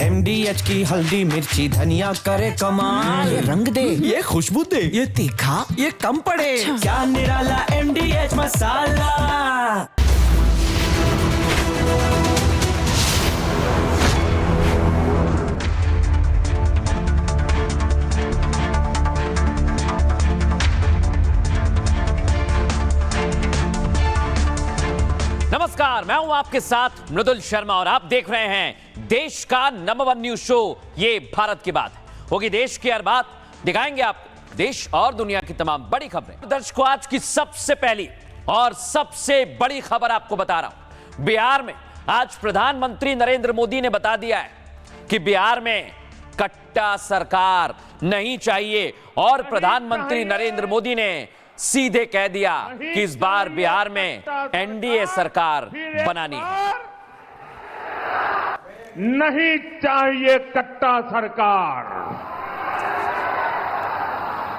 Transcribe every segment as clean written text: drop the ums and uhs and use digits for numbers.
MDH की हल्दी मिर्ची धनिया करे कमाल। ये रंग दे, ये खुशबू दे, ये तीखा, ये कम पड़े। क्या निराला MDH मसाला। नमस्कार, मैं हूं आपके साथ मृदुल शर्मा और आप देख रहे हैं देश का नंबर 1 न्यूज शो ये भारत की बात होगी। देश की हर बात दिखाएंगे आपको, देश और दुनिया की तमाम बड़ी खबरें। दर्शकों, आज की सबसे पहली और सबसे बड़ी खबर आपको बता रहा हूं। बिहार में आज प्रधानमंत्री नरेंद्र मोदी ने बता दिया है कि बिहार में कट्टा सरकार नहीं चाहिए और प्रधानमंत्री नरेंद्र मोदी ने सीधे कह दिया कि इस बार बिहार में NDA सरकार बनानी है। नहीं चाहिए कट्टा सरकार,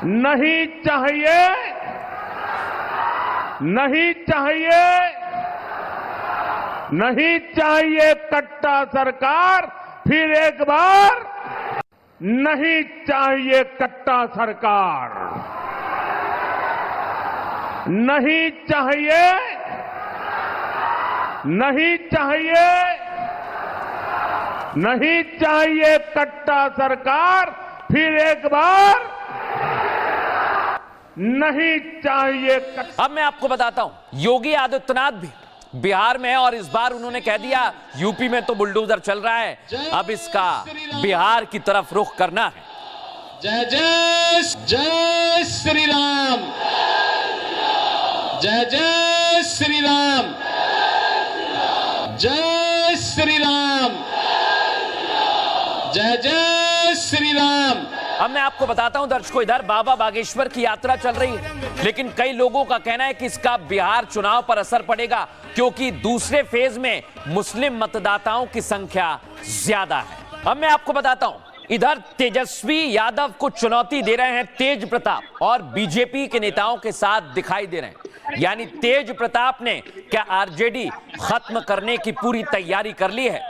नहीं चाहिए, नहीं चाहिए, नहीं चाहिए कट्टा सरकार। फिर एक बार, नहीं चाहिए कट्टा सरकार, नहीं चाहिए, नहीं चाहिए, नहीं चाहिए कट्टा सरकार। फिर एक बार, नहीं चाहिए कट्टा। अब मैं आपको बताता हूं, योगी आदित्यनाथ भी बिहार में है और इस बार उन्होंने कह दिया यूपी में तो बुलडोजर चल रहा है, अब इसका बिहार की तरफ रुख करना है। जय जय जय श्री राम, जय जय श्री राम, जय श्री राम, जय जय श्री राम। अब मैं आपको बताता हूं दर्शकों, इधर बाबा बागेश्वर की यात्रा चल रही है, लेकिन कई लोगों का कहना है कि इसका बिहार चुनाव पर असर पड़ेगा क्योंकि दूसरे फेज में मुस्लिम मतदाताओं की संख्या ज्यादा है। अब मैं आपको बताता हूं, इधर तेजस्वी यादव को चुनौती दे रहे हैं तेज प्रताप और बीजेपी के नेताओं के साथ दिखाई दे रहे हैं। यानी तेज प्रताप ने क्या आरजेडी खत्म करने की पूरी तैयारी कर ली है?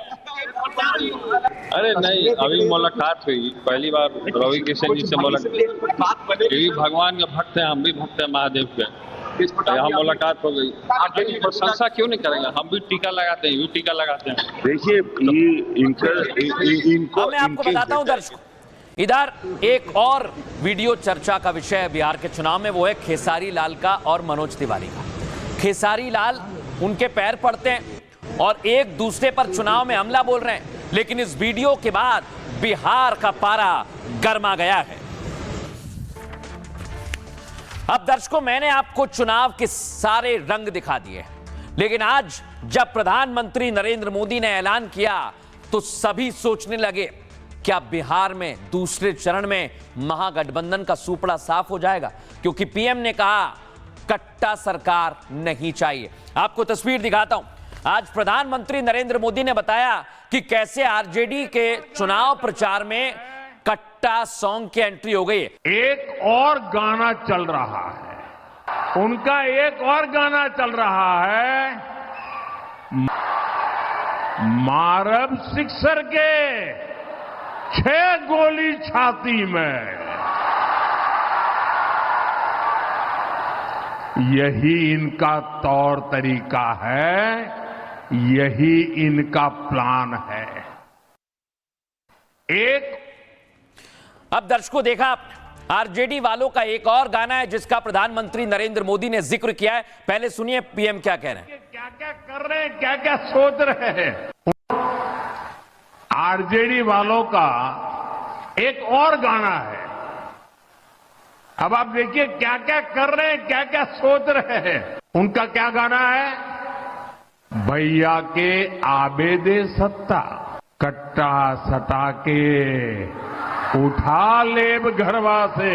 अरे नहीं, अभी मुलाकात हुई पहली बार रवि किशन जी से मुलाकात। ये भी भगवान के भक्त हैं, हम भी भक्त हैं महादेव के। यहाँ मुलाकात हो गई, प्रशंसा क्यों नहीं करेंगे? हम भी टीका लगाते हैं, ये भी टीका लगाते हैं। देखिए, ये इनको मैं आपको बताता हूं दर्शकों, इधर एक और वीडियो चर्चा का विषय है बिहार के चुनाव में, वो है खेसारी लाल का और मनोज तिवारी का। खेसारी लाल उनके पैर पड़ते हैं और एक दूसरे पर चुनाव में हमला बोल रहे हैं, लेकिन इस वीडियो के बाद बिहार का पारा गर्मा गया है। अब दर्शकों, मैंने आपको चुनाव के सारे रंग दिखा दिए, लेकिन आज जब प्रधानमंत्री नरेंद्र मोदी ने ऐलान किया तो सभी सोचने लगे क्या बिहार में दूसरे चरण में महागठबंधन का सुपड़ा साफ हो जाएगा, क्योंकि पीएम ने कहा कट्टा सरकार नहीं चाहिए। आपको तस्वीर दिखाता हूं, आज प्रधानमंत्री नरेंद्र मोदी ने बताया कि कैसे आरजेडी के चुनाव प्रचार में कट्टा सॉन्ग की एंट्री हो गई है। एक और गाना चल रहा है, उनका एक और गाना चल रहा है, मारब सिक्सर के 6 गोली छाती में। यही इनका तौर तरीका है, यही इनका प्लान है। एक अब दर्शकों, देखा आपने आरजेडी वालों का एक और गाना है जिसका प्रधानमंत्री नरेंद्र मोदी ने जिक्र किया है। पहले सुनिए पीएम क्या कह रहे हैं। क्या क्या कर रहे हैं, क्या क्या सोच रहे हैं। आरजेडी वालों का एक और गाना है, अब आप देखिए क्या क्या कर रहे हैं, क्या क्या सोच रहे हैं। उनका क्या गाना है? भैया के आबेदे सत्ता, कट्टा सटा के उठा लेब घरवा से।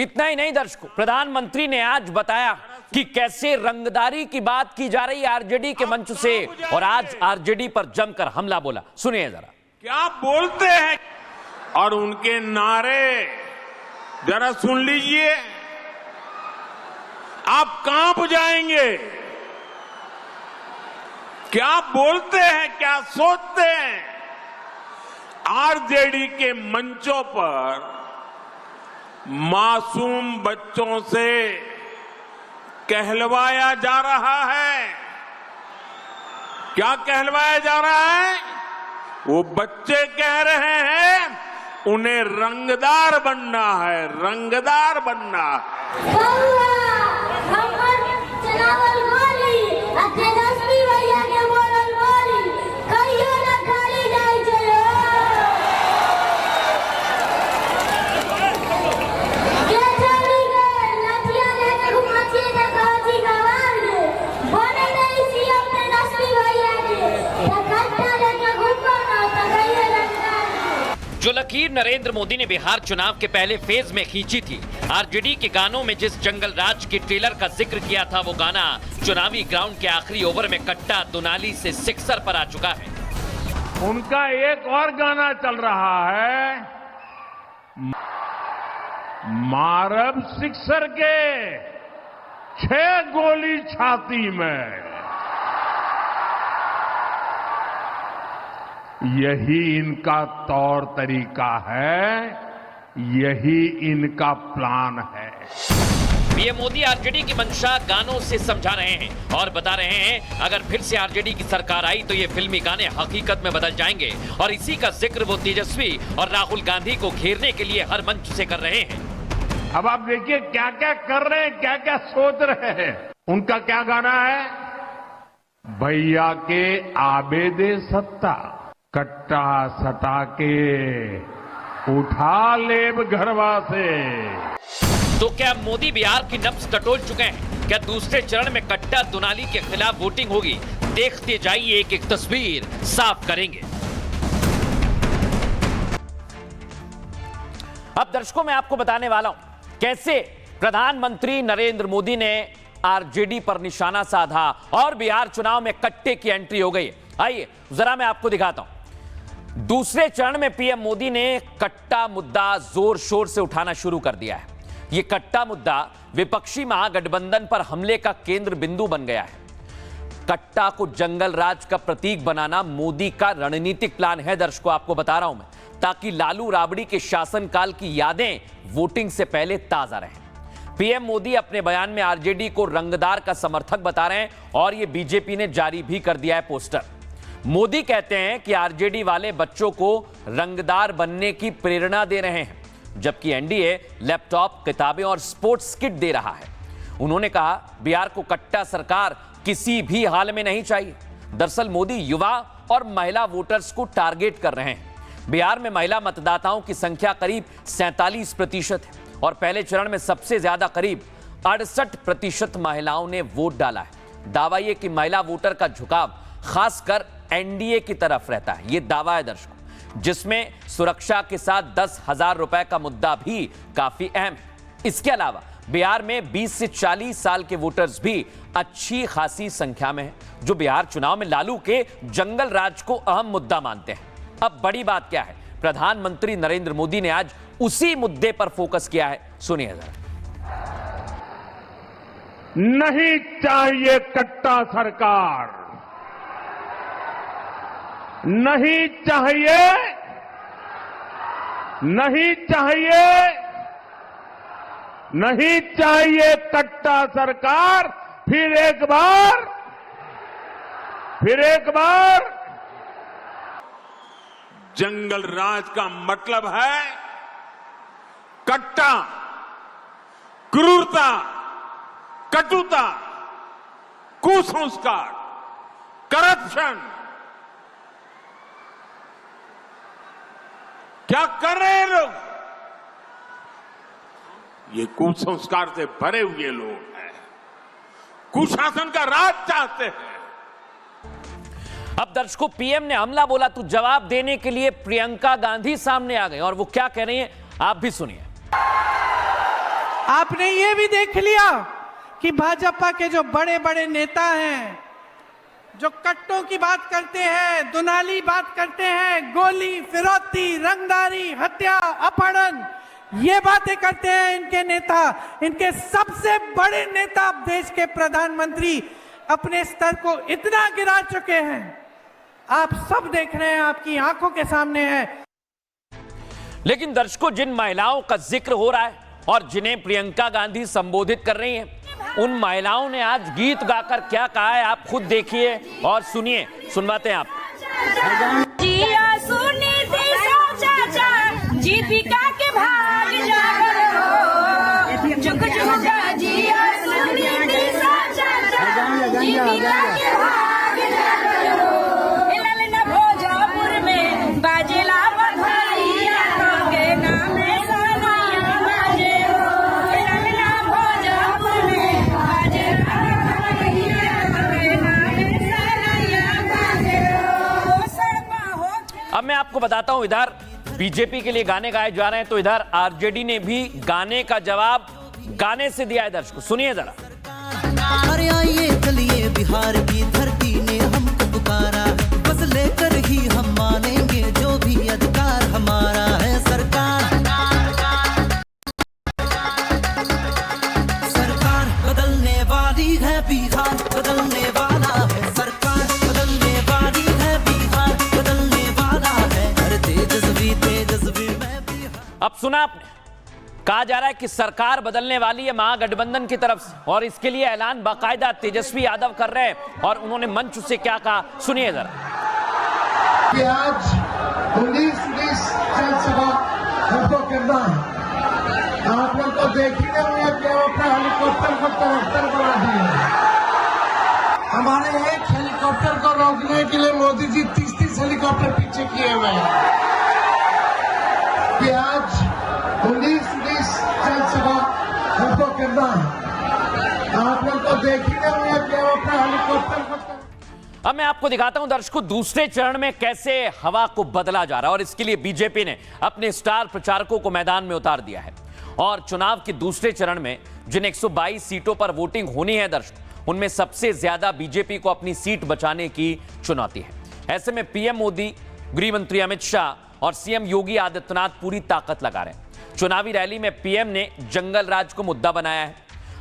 इतना ही नहीं दर्शकों, प्रधानमंत्री ने आज बताया कि कैसे रंगदारी की बात की जा रही है आरजेडी के मंच से, और आज आरजेडी पर जमकर हमला बोला। सुनिए जरा क्या बोलते हैं और उनके नारे जरा सुन लीजिए, आप कांप जाएंगे। क्या बोलते हैं, क्या सोचते हैं। आरजेडी के मंचों पर मासूम बच्चों से कहलवाया जा रहा है। क्या कहलवाया जा रहा है? वो बच्चे कह रहे हैं उन्हें रंगदार बनना है, रंगदार बनना है। जो लकीर नरेंद्र मोदी ने बिहार चुनाव के पहले फेज में खींची थी, आरजेडी के गानों में जिस जंगल राज के ट्रेलर का जिक्र किया था, वो गाना चुनावी ग्राउंड के आखिरी ओवर में कट्टा दुनाली से सिक्सर पर आ चुका है। उनका एक और गाना चल रहा है, मारब सिक्सर के 6 गोली छाती में। यही इनका तौर तरीका है, यही इनका प्लान है। पीएम मोदी आरजेडी की मंशा गानों से समझा रहे हैं और बता रहे हैं अगर फिर से आरजेडी की सरकार आई तो ये फिल्मी गाने हकीकत में बदल जाएंगे। और इसी का जिक्र वो तेजस्वी और राहुल गांधी को घेरने के लिए हर मंच से कर रहे हैं। अब आप देखिए क्या क्या कर रहे हैं, क्या क्या सोच रहे हैं। उनका क्या गाना है? भैया के आबेदे सत्ता, कट्टा सटा के उठा लेब घरवा से। तो क्या मोदी बिहार की नब्ज टटोल चुके हैं? क्या दूसरे चरण में कट्टा दुनाली के खिलाफ वोटिंग होगी? देखते जाइए, एक एक तस्वीर साफ करेंगे। अब दर्शकों मैं आपको बताने वाला हूं कैसे प्रधानमंत्री नरेंद्र मोदी ने आरजेडी पर निशाना साधा और बिहार चुनाव में कट्टे की एंट्री हो गई। आइए जरा मैं आपको दिखाता हूं। दूसरे चरण में पीएम मोदी ने कट्टा मुद्दा जोर शोर से उठाना शुरू कर दिया है। यह कट्टा मुद्दा विपक्षी महागठबंधन पर हमले का केंद्र बिंदु बन गया है। कट्टा को जंगल राज का प्रतीक बनाना मोदी का रणनीतिक प्लान है। दर्शकों आपको बता रहा हूं मैं, ताकि लालू राबड़ी के शासनकाल की यादें वोटिंग से पहले ताजा रहें। पीएम मोदी अपने बयान में आरजेडी को रंगदार का समर्थक बता रहे हैं और यह बीजेपी ने जारी भी कर दिया है पोस्टर। मोदी कहते हैं कि आरजेडी वाले बच्चों को रंगदार बनने की प्रेरणा दे रहे हैं, जबकि एनडीए लैपटॉप, किताबें और स्पोर्ट्स किट दे रहा है। उन्होंने कहा बिहार को कट्टा सरकार किसी भी हाल में नहीं चाहिए। दरअसल मोदी युवा और महिला वोटर्स को टारगेट कर रहे हैं। बिहार में महिला मतदाताओं की संख्या करीब 47% है और पहले चरण में सबसे ज्यादा करीब 68% महिलाओं ने वोट डाला है। दावा यह कि महिला वोटर का झुकाव खासकर एनडीए की तरफ रहता है। यह दावा है दर्शकों, जिसमें सुरक्षा के साथ 10,000 रुपए का मुद्दा भी काफी अहम है। इसके अलावा बिहार में 20 से 40 साल के वोटर्स भी अच्छी खासी संख्या में हैं, जो बिहार चुनाव में लालू के जंगल राज को अहम मुद्दा मानते हैं। अब बड़ी बात क्या है? प्रधानमंत्री नरेंद्र मोदी ने आज उसी मुद्दे पर फोकस किया है। सुनिए जरा। नहीं चाहिए कट्टा सरकार, नहीं चाहिए, नहीं चाहिए, नहीं चाहिए कट्टा सरकार। फिर एक बार जंगल राज का मतलब है कट्टा, क्रूरता, कटुता, कुसंस्कार, करप्शन। क्या कर रहे हैं लोग? ये कुसंस्कार से भरे हुए लोग हैं, कुशासन का राज चाहते हैं। अब दर्शकों, पीएम ने हमला बोला तो जवाब देने के लिए प्रियंका गांधी सामने आ गई और वो क्या कह रही हैं आप भी सुनिए। आपने ये भी देख लिया कि भाजपा के जो बड़े बड़े नेता हैं, जो कट्टों की बात करते हैं, दुनाली बात करते हैं, गोली, फिरौती, रंगदारी, हत्या, अपहरण, ये बातें करते हैं इनके नेता, इनके सबसे बड़े नेता देश के प्रधानमंत्री अपने स्तर को इतना गिरा चुके हैं। आप सब देख रहे हैं, आपकी आंखों के सामने है। लेकिन दर्शकों, जिन महिलाओं का जिक्र हो रहा है और जिन्हें प्रियंका गांधी संबोधित कर रही हैं, उन महिलाओं ने आज गीत गाकर क्या कहा है आप खुद देखिए और सुनिए। सुनवाते हैं आप। जिया सुनीति चाचा जीविका के भाग जागो, जुग जुग जिया सुनीति चाचा जीविका के भाग जागो। ललना भोजपुर में बाजेला बधाइया के नाम सनैया बाजे हो। ललना भोजपुर में बाजेला बधाइया के नाम सनैया बाजे हो। अब मैं आपको बताता हूं, इधर बीजेपी के लिए गाने गाए जा रहे हैं तो इधर आरजेडी ने भी गाने का जवाब गाने से दिया है। दर्शकों सुनिए जरा। अरे आइए चलिए बिहार की धरती ने हमको पुकारा, बस लेकर ही हम मानेंगे जो भी अधिकार हमारा है। सरकार बदलने वाली है, बिहार बदलने वाला है। सरकार बदलने वाली है, बिहार बदलने वाला है। हर तेजस्वी में बिहार। अब सुना आपने, कहा जा रहा है कि सरकार बदलने वाली है महागठबंधन की तरफ से, और इसके लिए ऐलान बाकायदा तेजस्वी यादव कर रहे हैं। और उन्होंने मंच से क्या कहा सुनिए जरा। कि आज 19 जनसभा हमको करना है। आप लोग को देख ही नहीं हुआ कि अपना हेलीकॉप्टर को तवक्कर बना दिए। हमारे एक हेलीकॉप्टर को रोकने के लिए मोदी जी 30 हेलीकॉप्टर पीछे किए हुए हैं। कि आज 19 जनसभा हमको करना है। आप लोग को देख ही नहीं हुआ कि अपना हेलीकॉप्टर को। अब मैं आपको दिखाता हूं दर्शकों, दूसरे चरण में कैसे हवा को बदला जा रहा है। और इसके लिए बीजेपी ने अपने स्टार प्रचारकों को मैदान में उतार दिया है। और चुनाव के दूसरे चरण में जिन 122 सीटों पर वोटिंग होनी है दर्शकों, उनमें सबसे ज्यादा बीजेपी को अपनी सीट बचाने की चुनौती है। ऐसे में पीएम मोदी, गृह मंत्री अमित शाह और सीएम योगी आदित्यनाथ पूरी ताकत लगा रहे हैं। चुनावी रैली में पीएम ने जंगल राज को मुद्दा बनाया है।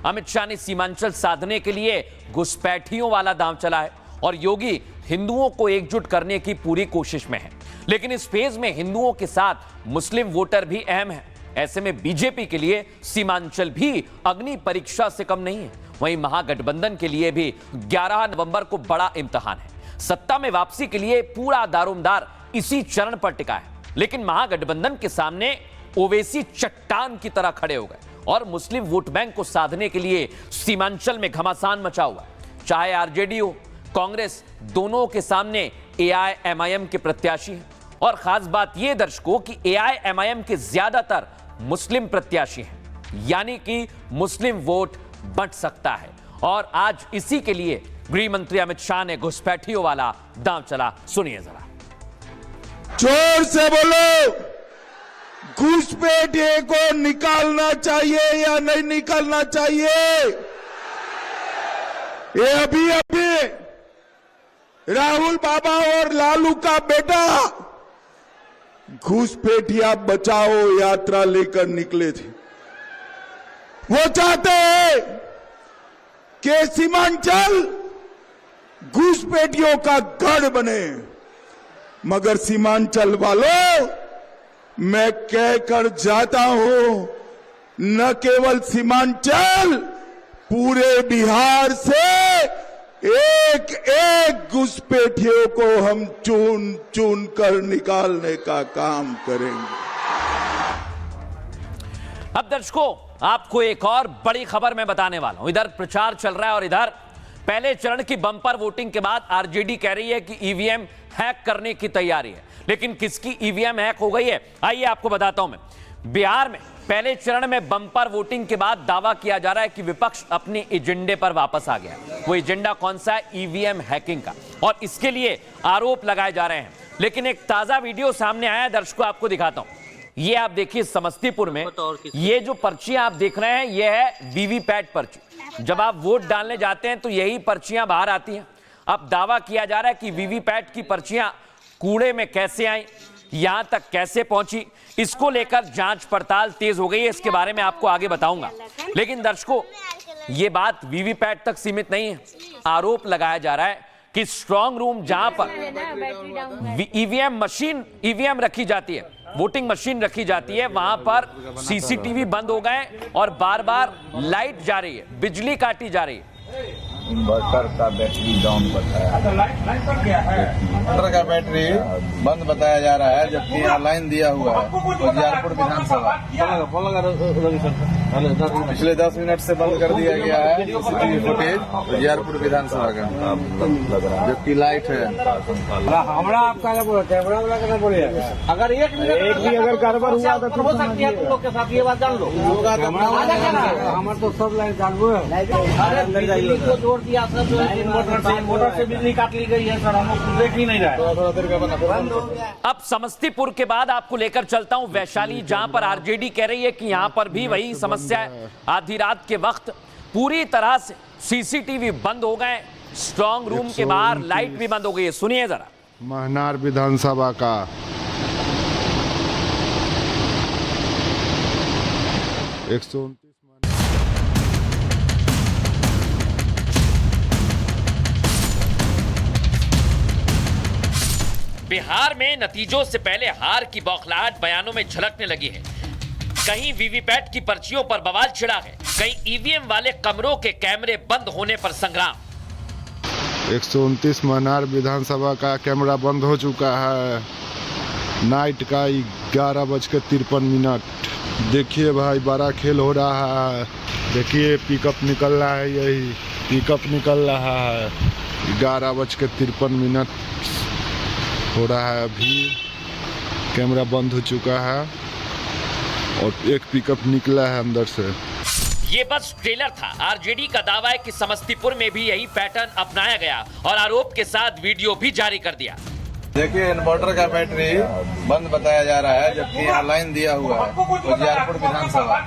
अमित शाह ने सीमांचल साधने के लिए घुसपैठियों वाला दांव चला है। और योगी हिंदुओं को एकजुट करने की पूरी कोशिश में है। लेकिन इस फेज में हिंदुओं के साथ मुस्लिम वोटर भी अहम है। ऐसे में बीजेपी के लिए सीमांचल भी अग्नि परीक्षा से कम नहीं है। वहीं महागठबंधन के लिए भी 11 नवंबर को बड़ा इम्तिहान है। सत्ता में वापसी के लिए पूरा दारोमदार इसी चरण पर टिका है। लेकिन महागठबंधन के सामने ओवैसी चट्टान की तरह खड़े हो गए और मुस्लिम वोट बैंक को साधने के लिए सीमांचल में घमासान मचा हुआ है। चाहे आरजेडी हो, कांग्रेस, दोनों के सामने एआईएमआईएम के प्रत्याशी हैं। और खास बात यह दर्शकों कि एआईएमआईएम के ज्यादातर मुस्लिम प्रत्याशी हैं, यानी कि मुस्लिम वोट बंट सकता है। और आज इसी के लिए गृह मंत्री अमित शाह ने घुसपैठियों वाला दांव चला। सुनिए जरा। जोर से बोलो, घुसपैठिए को निकालना चाहिए या नहीं निकालना चाहिए? ये अभी राहुल बाबा और लालू का बेटा घुसपैठिया बचाओ यात्रा लेकर निकले थे। वो चाहते हैं कि सीमांचल घुसपैठियों का गढ़ बने। मगर सीमांचल वालों, मैं कहकर जाता हूं, न केवल सीमांचल, पूरे बिहार से एक एक घुसपैठियों को हम चुन चुन कर निकालने का काम करेंगे। अब दर्शकों, आपको एक और बड़ी खबर मैं बताने वाला हूं। इधर प्रचार चल रहा है और इधर पहले चरण की बंपर वोटिंग के बाद आरजेडी कह रही है कि ईवीएम हैक करने की तैयारी है। लेकिन किसकी ईवीएम हैक हो गई है, आइए आपको बताता हूं मैं। बिहार में पहले चरण में बंपर वोटिंग के बाद दावा किया जा रहा है कि विपक्ष अपने एजेंडे पर वापस आ गया। वो एजेंडा कौन सा है? ईवीएम हैकिंग का। और इसके लिए आरोप लगाए जा रहे हैं। लेकिन एक ताजा वीडियो सामने आया है, दर्शकों आपको दिखाता हूं। ये आप देखिए, समस्तीपुर में ये जो पर्चियां आप देख रहे हैं, ये है वीवीपैट पर्ची। जब आप वोट डालने जाते हैं तो यही पर्चियां बाहर आती हैं। अब दावा किया जा रहा है कि वीवीपैट की पर्चियां कूड़े में कैसे आई, यहां तक कैसे पहुंची, इसको लेकर जांच पड़ताल तेज हो गई है। इसके बारे में आपको आगे बताऊंगा। लेकिन दर्शकों, ये बात वीवीपैट तक सीमित नहीं है। आरोप लगाया जा रहा है कि स्ट्रांग रूम जहां पर ईवीएम मशीन, ईवीएम रखी जाती है, वोटिंग मशीन रखी जाती है वहां पर सीसीटीवी बंद हो गए और बार बार लाइट जा रही है, बिजली काटी जा रही है। इन्वर्टर का बैटरी डाउन बताया, इन्वर्टर का बैटरी बंद बताया जा रहा है, जबकि यहाँ लाइन दिया हुआ है उजियारपुर विधानसभा। पिछले 10 मिनट से बंद कर दिया गया है सीसीटीवी फुटेज उजियारपुर विधानसभा का, जबकि लाइट है। हमारा आपका कैमरा वाला करना पड़ेगा। अगर एक भी अगर गड़बड़ हुआ तो हो सकती है, तुम लोग के साथ ये बात जान लो। हमारे तो सब लाइन चालू है, दिया सर, जो है इन्वर्टर से बिजली काट ली गई है सर, हम लोग देख ही नहीं रहे। अब समस्तीपुर के बाद आपको लेकर चलता हूं वैशाली, जहां पर आरजेडी कह रही है कि यहां पर भी वही समस्या है। आधी रात के वक्त पूरी तरह से सीसीटीवी बंद हो गए, स्ट्रांग रूम के बाहर लाइट भी बंद हो गई है। सुनिए जरा। महनार विधानसभा का बिहार में नतीजों से पहले हार की बौखलाहट बयानों में झलकने लगी है। कहीं वीवीपैट की पर्चियों पर बवाल छिड़ा है, कहीं ईवीएम वाले कमरों के कैमरे बंद होने पर संग्राम। 129 महनार विधानसभा का कैमरा बंद हो चुका है। नाइट का 11:53। देखिए भाई, बड़ा खेल हो रहा है। देखिए पिकअप निकल रहा है, यही पिकअप निकल रहा है। 11:53 हो रहा है। अभी कैमरा बंद हो चुका है और एक पिकअप निकला है अंदर से। ये बस ट्रेलर था। आरजेडी का दावा है कि समस्तीपुर में भी यही पैटर्न अपनाया गया और आरोप के साथ वीडियो भी जारी कर दिया। देखिए इन्वर्टर का बैटरी बंद बताया जा रहा है, जबकि यहाँ लाइन दिया हुआ है उजियारपुर विधानसभा।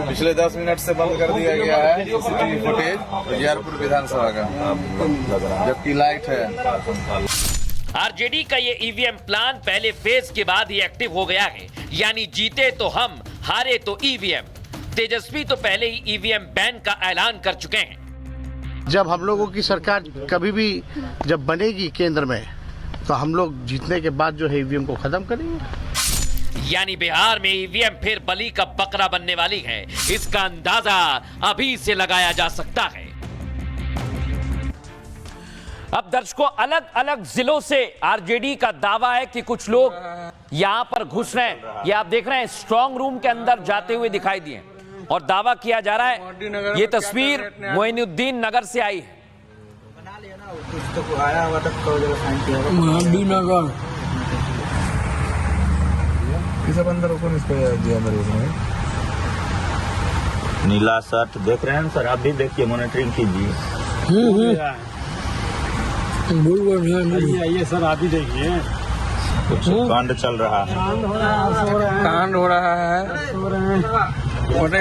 पिछले 10 मिनट से बंद कर दिया गया है सीसीटीवी फुटेज उजियारपुर विधानसभा का, जबकि लाइट है। आरजेडी का ये ईवीएम प्लान पहले फेज के बाद ही एक्टिव हो गया है, यानी जीते तो हम, हारे तो ईवीएम। तेजस्वी तो पहले ही ईवीएम बैन का ऐलान कर चुके हैं। जब हम लोगों की सरकार कभी भी जब बनेगी केंद्र में, तो हम लोग जीतने के बाद जो है ईवीएम को खत्म करेंगे। यानी बिहार में ईवीएम फिर बलि का बकरा बनने वाली है, इसका अंदाजा अभी से लगाया जा सकता है। अब दर्शकों, अलग अलग जिलों से आरजेडी का दावा है कि कुछ लोग यहां पर घुस रहे हैं। ये आप देख रहे हैं, स्ट्रांग रूम के अंदर जाते हुए दिखाई दिए और दावा किया जा रहा है। ये तस्वीर मोइनुद्दीन नगर से आई है। नीला शर्ट देख रहे हैं सर, आप भी देखिए, मॉनिटरिंग कीजिए। आइए सर, आप ही देखिए, कुछ कांड चल रहा है, कांड हो रहा है।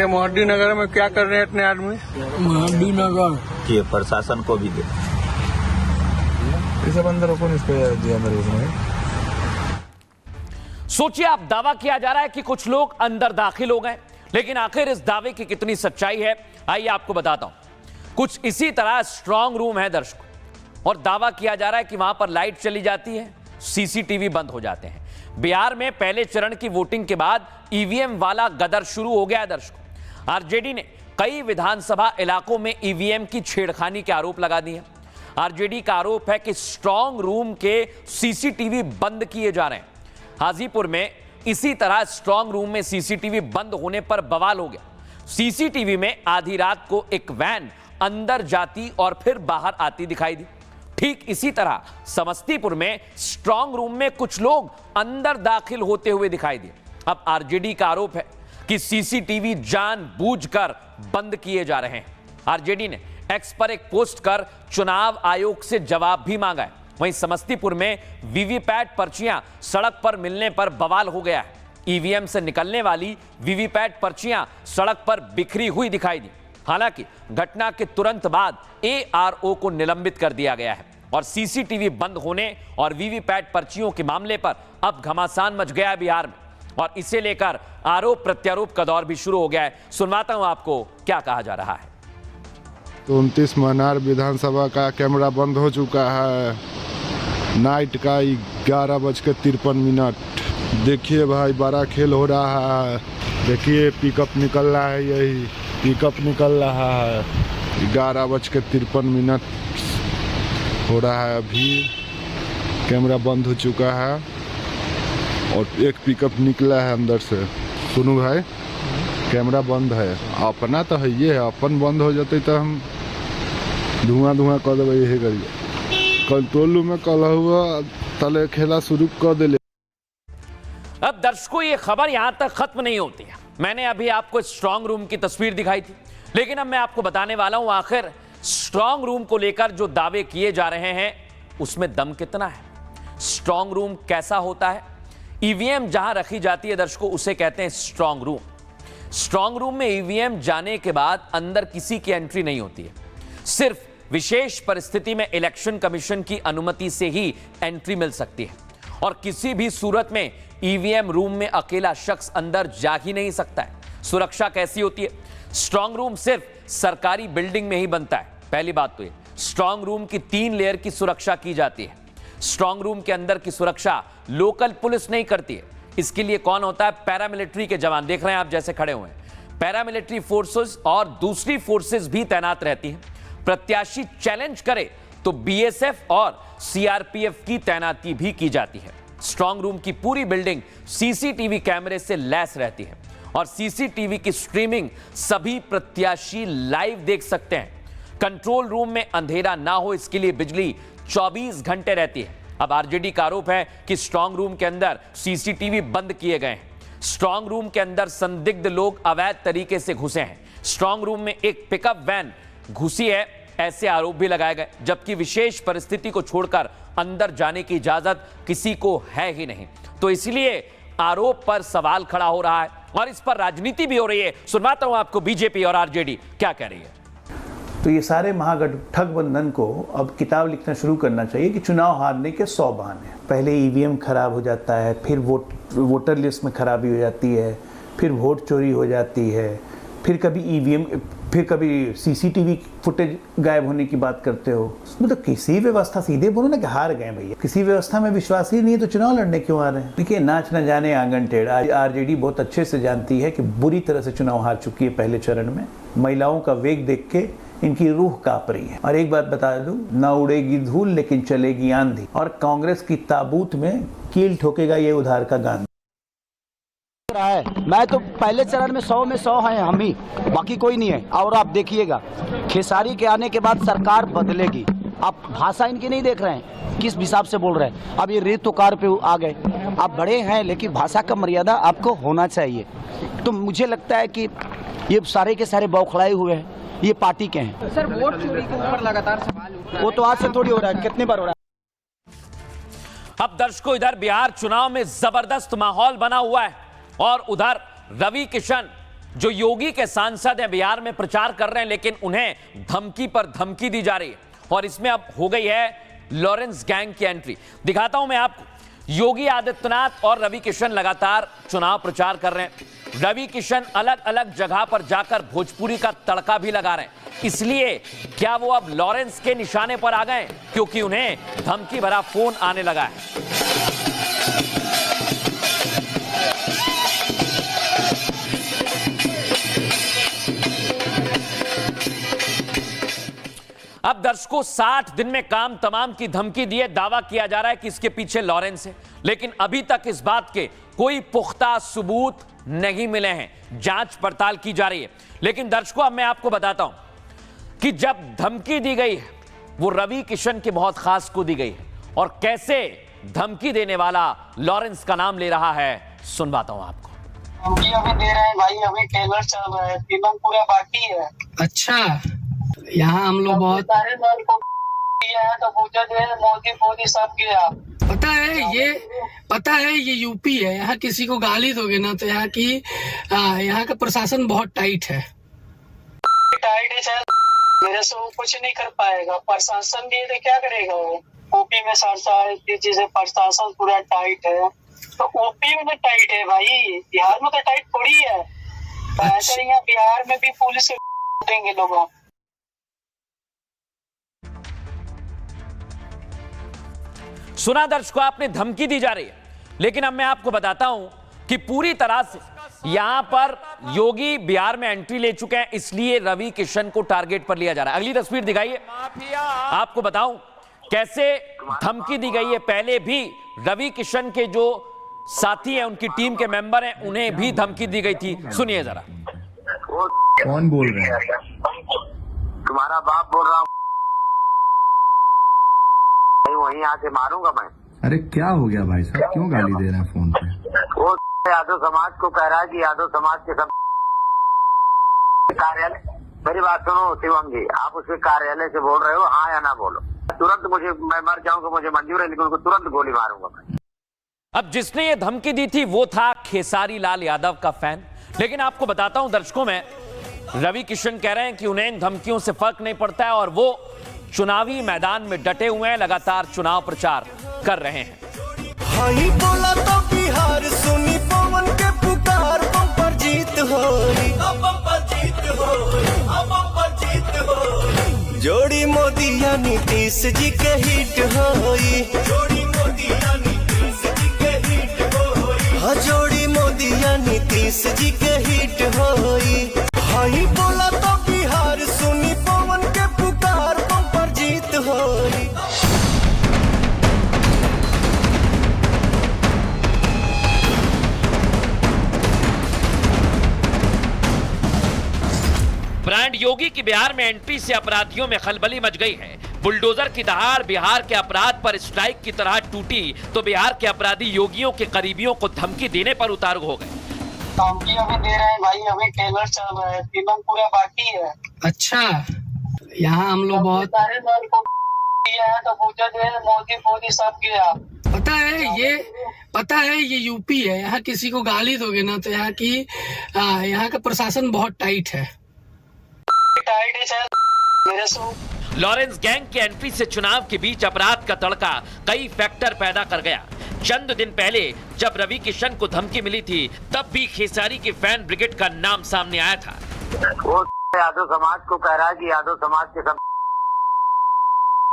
मोहद्दी नगर में क्या कर रहे हैं इतने आदमी? मोहद्दी नगर कि प्रशासन को भी दे। सोचिए, आप दावा किया जा रहा है कि कुछ लोग अंदर दाखिल हो गए, लेकिन आखिर इस दावे की कितनी सच्चाई है, आइए आपको बताता हूं। कुछ इसी तरह स्ट्रांग रूम है दर्शकों, और दावा किया जा रहा है कि वहां पर लाइट चली जाती है, सीसीटीवी बंद हो जाते हैं। बिहार में पहले चरण की वोटिंग के बाद ईवीएम वाला गदर शुरू हो गया है दर्शकों। आरजेडी ने कई विधानसभा इलाकों में ईवीएम की छेड़खानी के आरोप लगा दिए। आरजेडी का आरोप है कि स्ट्रांग रूम के सीसीटीवी बंद किए जा रहे हैं। हाजीपुर में इसी तरह स्ट्रांग रूम में सीसीटीवी बंद होने पर बवाल हो गया। सीसीटीवी में आधी रात को एक वैन अंदर जाती और फिर बाहर आती दिखाई दी। ठीक इसी तरह समस्तीपुर में स्ट्रांग रूम में कुछ लोग अंदर दाखिल होते हुए दिखाई दिए। अब आरजेडी का आरोप है कि सीसीटीवी जानबूझकर बंद किए जा रहे हैं। आरजेडी ने एक्स पर एक पोस्ट कर चुनाव आयोग से जवाब भी मांगा है। वहीं समस्तीपुर में वीवीपैट पर्चियां सड़क पर मिलने पर बवाल हो गया है। ईवीएम से निकलने वाली वीवीपैट पर्चियां सड़क पर बिखरी हुई दिखाई दी। हालांकि घटना के तुरंत बाद एआरओ को निलंबित कर दिया गया है और सीसीटीवी बंद होने और वीवीपैट पर्चियों के मामले पर अब घमासान मच गया है बिहार में, और इसे लेकर आरोप प्रत्यारोप का दौर भी शुरू हो गया है। सुनवाता हूं आपको क्या कहा जा रहा है। 29 महनार विधानसभा का कैमरा बंद हो चुका है। नाइट का 11:53। देखिए भाई बड़ा खेल हो रहा है। देखिए पिकअप निकल रहा है, यही पिकअप निकल रहा है। 11:53 हो रहा है अभी। कैमरा बंद हो चुका है और एक पिकअप निकला है अंदर से। सुनो भाई, कैमरा बंद है। अपना तो है ये है, अपन बंद हो जाते तो हम धुआं कर देवे। यही करिए कंट्रोल रूम में कल हुआ तले खेला शुरू कर दे। अब दर्शकों ये खबर यहां तक खत्म नहीं होती है। मैंने अभी आपको स्ट्रांग रूम की तस्वीर दिखाई थी, लेकिन अब मैं आपको बताने वाला हूं आखिर स्ट्रांग रूम को लेकर जो दावे किए जा रहे हैं उसमें दम कितना है। स्ट्रांग रूम कैसा होता है? ईवीएम जहां रखी जाती है दर्शकों उसे कहते हैं स्ट्रांग रूम। स्ट्रांग रूम में ईवीएम जाने के बाद अंदर किसी की एंट्री नहीं होती है। सिर्फ विशेष परिस्थिति में इलेक्शन कमीशन की अनुमति से ही एंट्री मिल सकती है और किसी भी सूरत में ईवीएम रूम में अकेला शख्स अंदर जा ही नहीं सकता है। सुरक्षा कैसी होती है? स्ट्रांग रूम सिर्फ सरकारी बिल्डिंग में ही बनता है। पहली बात तो ये, स्ट्रांग रूम की 3 लेयर की सुरक्षा की जाती है। स्ट्रांग रूम के अंदर की सुरक्षा लोकल पुलिस नहीं करती है। इसके लिए कौन होता है? पैरामिलिट्री के जवान। देख रहे हैं आप जैसे खड़े हुए हैं। पैरामिलिट्री फोर्सेस और दूसरी फोर्सेस भी तैनात रहती हैं। प्रत्याशी चैलेंज करे तो बीएसएफ और सीआरपीएफ की तैनाती भी की जाती है। स्ट्रांग रूम की पूरी बिल्डिंग सीसीटीवी कैमरे से लैस रहती है और सीसीटीवी की स्ट्रीमिंग सभी प्रत्याशी लाइव देख सकते हैं। कंट्रोल रूम में अंधेरा ना हो इसके लिए बिजली 24 घंटे रहती है। अब आरजेडी का आरोप है कि स्ट्रांग रूम के अंदर सीसीटीवी बंद किए गए हैं। स्ट्रांग रूम के अंदर संदिग्ध लोग अवैध तरीके से घुसे हैं। स्ट्रांग रूम में एक पिकअप वैन घुसी है, ऐसे आरोप भी लगाए गए, जबकि विशेष परिस्थिति को छोड़कर अंदर जाने की इजाजत किसी को है ही नहीं। तो इसलिए आरोप पर सवाल खड़ा हो रहा है और इस पर राजनीति भी हो रही है। सुनवाता हूं आपको बीजेपी और आरजेडी क्या कह रही है। तो ये सारे महागठबंधन को अब किताब लिखना शुरू करना चाहिए कि चुनाव हारने के 100 बहाने। पहले ईवीएम खराब हो जाता है, फिर वोटर लिस्ट में खराबी हो जाती है, फिर वोट चोरी हो जाती है, फिर कभी ईवीएम, फिर कभी सीसीटीवी फुटेज गायब होने की बात करते हो। उसमें तो किसी व्यवस्था, सीधे बोलो ना कि हार गए भैया। किसी व्यवस्था में विश्वास ही नहीं है तो चुनाव लड़ने क्यों आ रहे हैं? देखिए, नाच न जाने आंगन टेढ़। आरजेडी बहुत अच्छे से जानती है कि बुरी तरह से चुनाव हार चुकी है पहले चरण में। महिलाओं का वेग देख के इनकी रूह कांप रही है। और एक बात बता दूं, ना उड़ेगी धूल लेकिन चलेगी आंधी, और कांग्रेस की ताबूत में कील ठोकेगा ये उधार का गांधी। मैं तो पहले चरण में 100 में 100 हैं हम ही, बाकी कोई नहीं है। और आप देखिएगा खेसारी के आने के बाद सरकार बदलेगी। आप भाषा इनकी नहीं देख रहे हैं, किस हिसाब से बोल रहे हैं। अब ये ऋतुकार पे आ गए। आप बड़े हैं लेकिन भाषा का मर्यादा आपको होना चाहिए। तो मुझे लगता है कि ये सारे के सारे बौखलाए हुए हैं, ये पार्टी के हैं। सर, वोट चोरी के ऊपर लगातार सवाल उठ रहा है। वो तो आज से थोड़ी हो रहा है, कितनी बार हो रहा है। अब दर्शकों, इधर बिहार चुनाव में जबरदस्त माहौल बना हुआ है और उधर रवि किशन जो योगी के सांसद हैं बिहार में प्रचार कर रहे हैं, लेकिन उन्हें धमकी पर धमकी दी जा रही है और इसमें अब हो गई है लॉरेंस गैंग की एंट्री। दिखाता हूं मैं आपको। योगी आदित्यनाथ और रवि किशन लगातार चुनाव प्रचार कर रहे हैं। रवि किशन अलग अलग जगह पर जाकर भोजपुरी का तड़का भी लगा रहे हैं। इसलिए क्या वो अब लॉरेंस के निशाने पर आ गए क्योंकि उन्हें धमकी भरा फोन आने लगा है। अब दर्शकों, 60 दिन में काम तमाम की धमकी दिए दावा किया जा रहा है कि इसके पीछे लॉरेंस है, लेकिन अभी तक इस बात के कोई पुख्ता सबूत नहीं मिले हैं। जांच पड़ताल की जा रही है। लेकिन दर्शकों, अब मैं आपको बताता हूं कि जब धमकी दी गई है वो रवि किशन के बहुत खास को दी गई है और कैसे धमकी देने वाला लॉरेंस का नाम ले रहा है, सुनवाता हूं आपको। धमकी अभी दे रहे हैं भाई, अभी ट्रेलर चल रहा है, फिल्म पूरा बाकी है। अच्छा, यहाँ हम लोग बहुत तो मोदी सब गया। पता है ये यूपी है। यहाँ किसी को गाली दोगे ना तो यहाँ का प्रशासन बहुत टाइट है। मेरे से वो कुछ नहीं कर पाएगा। प्रशासन भी तो क्या करेगा वो। यूपी में सारी चीजें प्रशासन पूरा टाइट है, तो यूपी में तो टाइट है भाई, बिहार में तो टाइट थोड़ी है। ऐसा यहाँ बिहार में भी पुलिस देंगे लोग। सुना दर्शकों, आपने धमकी दी जा रही है, लेकिन अब मैं आपको बताता हूं कि पूरी तरह से यहां पर योगी बिहार में एंट्री ले चुके हैं, इसलिए रवि किशन को टारगेट पर लिया जा रहा है। अगली तस्वीर दिखाइए, आपको बताऊं कैसे धमकी दी गई है। पहले भी रवि किशन के जो साथी हैं, उनकी टीम के मेंबर हैं, उन्हें भी धमकी दी गई थी। सुनिए जरा। कौन बोल रहे हैं? तुम्हारा बाप बोल रहा हूँ, वहीं आके मारूंगा मैं। अरे क्या हो गया भाई साहब, क्यों गाली दे रहे हैं फोन पे? वो यादव समाज को कह रहा है कि यादव समाज के सब कार्यालय, मेरी बात सुनो शिवम जी, आप उसके कार्यालय से बोल रहे हो, हाँ या ना बोलो। तुरंत मुझे, मैं मर जाऊंगा, मुझे मंजूर है, लेकिन उनको तुरंत गोली मारूंगा मैं। अब जिसने ये धमकी दी थी वो था खेसारी लाल यादव का फैन। लेकिन आपको बताता हूं दर्शकों, में रवि किशन कह रहे हैं कि उन्हें इन धमकियों से फर्क नहीं पड़ता है और वो चुनावी मैदान में डटे हुए हैं, लगातार चुनाव प्रचार कर रहे हैं। हाई बोला तो बिहार सुनी पवन के पुकार, बम्पर जीत होई, बम्पर जीत होई, बम्पर जीत होई। जोड़ी मोदी या नीतीश जी के हिट होई, जोड़ी मोदी या नीतीश जी के हिट होई, हाँ जोड़ी मोदी या नीतीश जी के हिट होई। हाई बोला तो बिहार सुनी पवन के पुकार, बम्पर जीत होई। ब्रांड योगी की बिहार में एंट्री से अपराधियों में खलबली मच गई है। बुलडोजर की दहाड़ बिहार के अपराध पर स्ट्राइक की तरह टूटी तो बिहार के अपराधी योगियों के करीबियों को धमकी देने पर उतारू हो गए। धमकी अभी दे रहे हैं भाई, अभी ट्रेलर चल रहा है, फिल्म पूरा बाकी है। अच्छा, यहाँ हम लोग बहुत सारे दल को किया है, तो पूछा जो मोदी सब गया। पता है ये यूपी है, यहाँ किसी को गाली दोगे ना तो यहाँ का प्रशासन बहुत टाइट है। लॉरेंस गैंग की एंट्री से चुनाव के बीच अपराध का तड़का कई फैक्टर पैदा कर गया। चंद दिन पहले जब रवि किशन को धमकी मिली थी, तब भी खेसारी के फैन ब्रिगेड का नाम सामने आया था। वो यादव समाज को कह रहा है कि यादव समाज के सब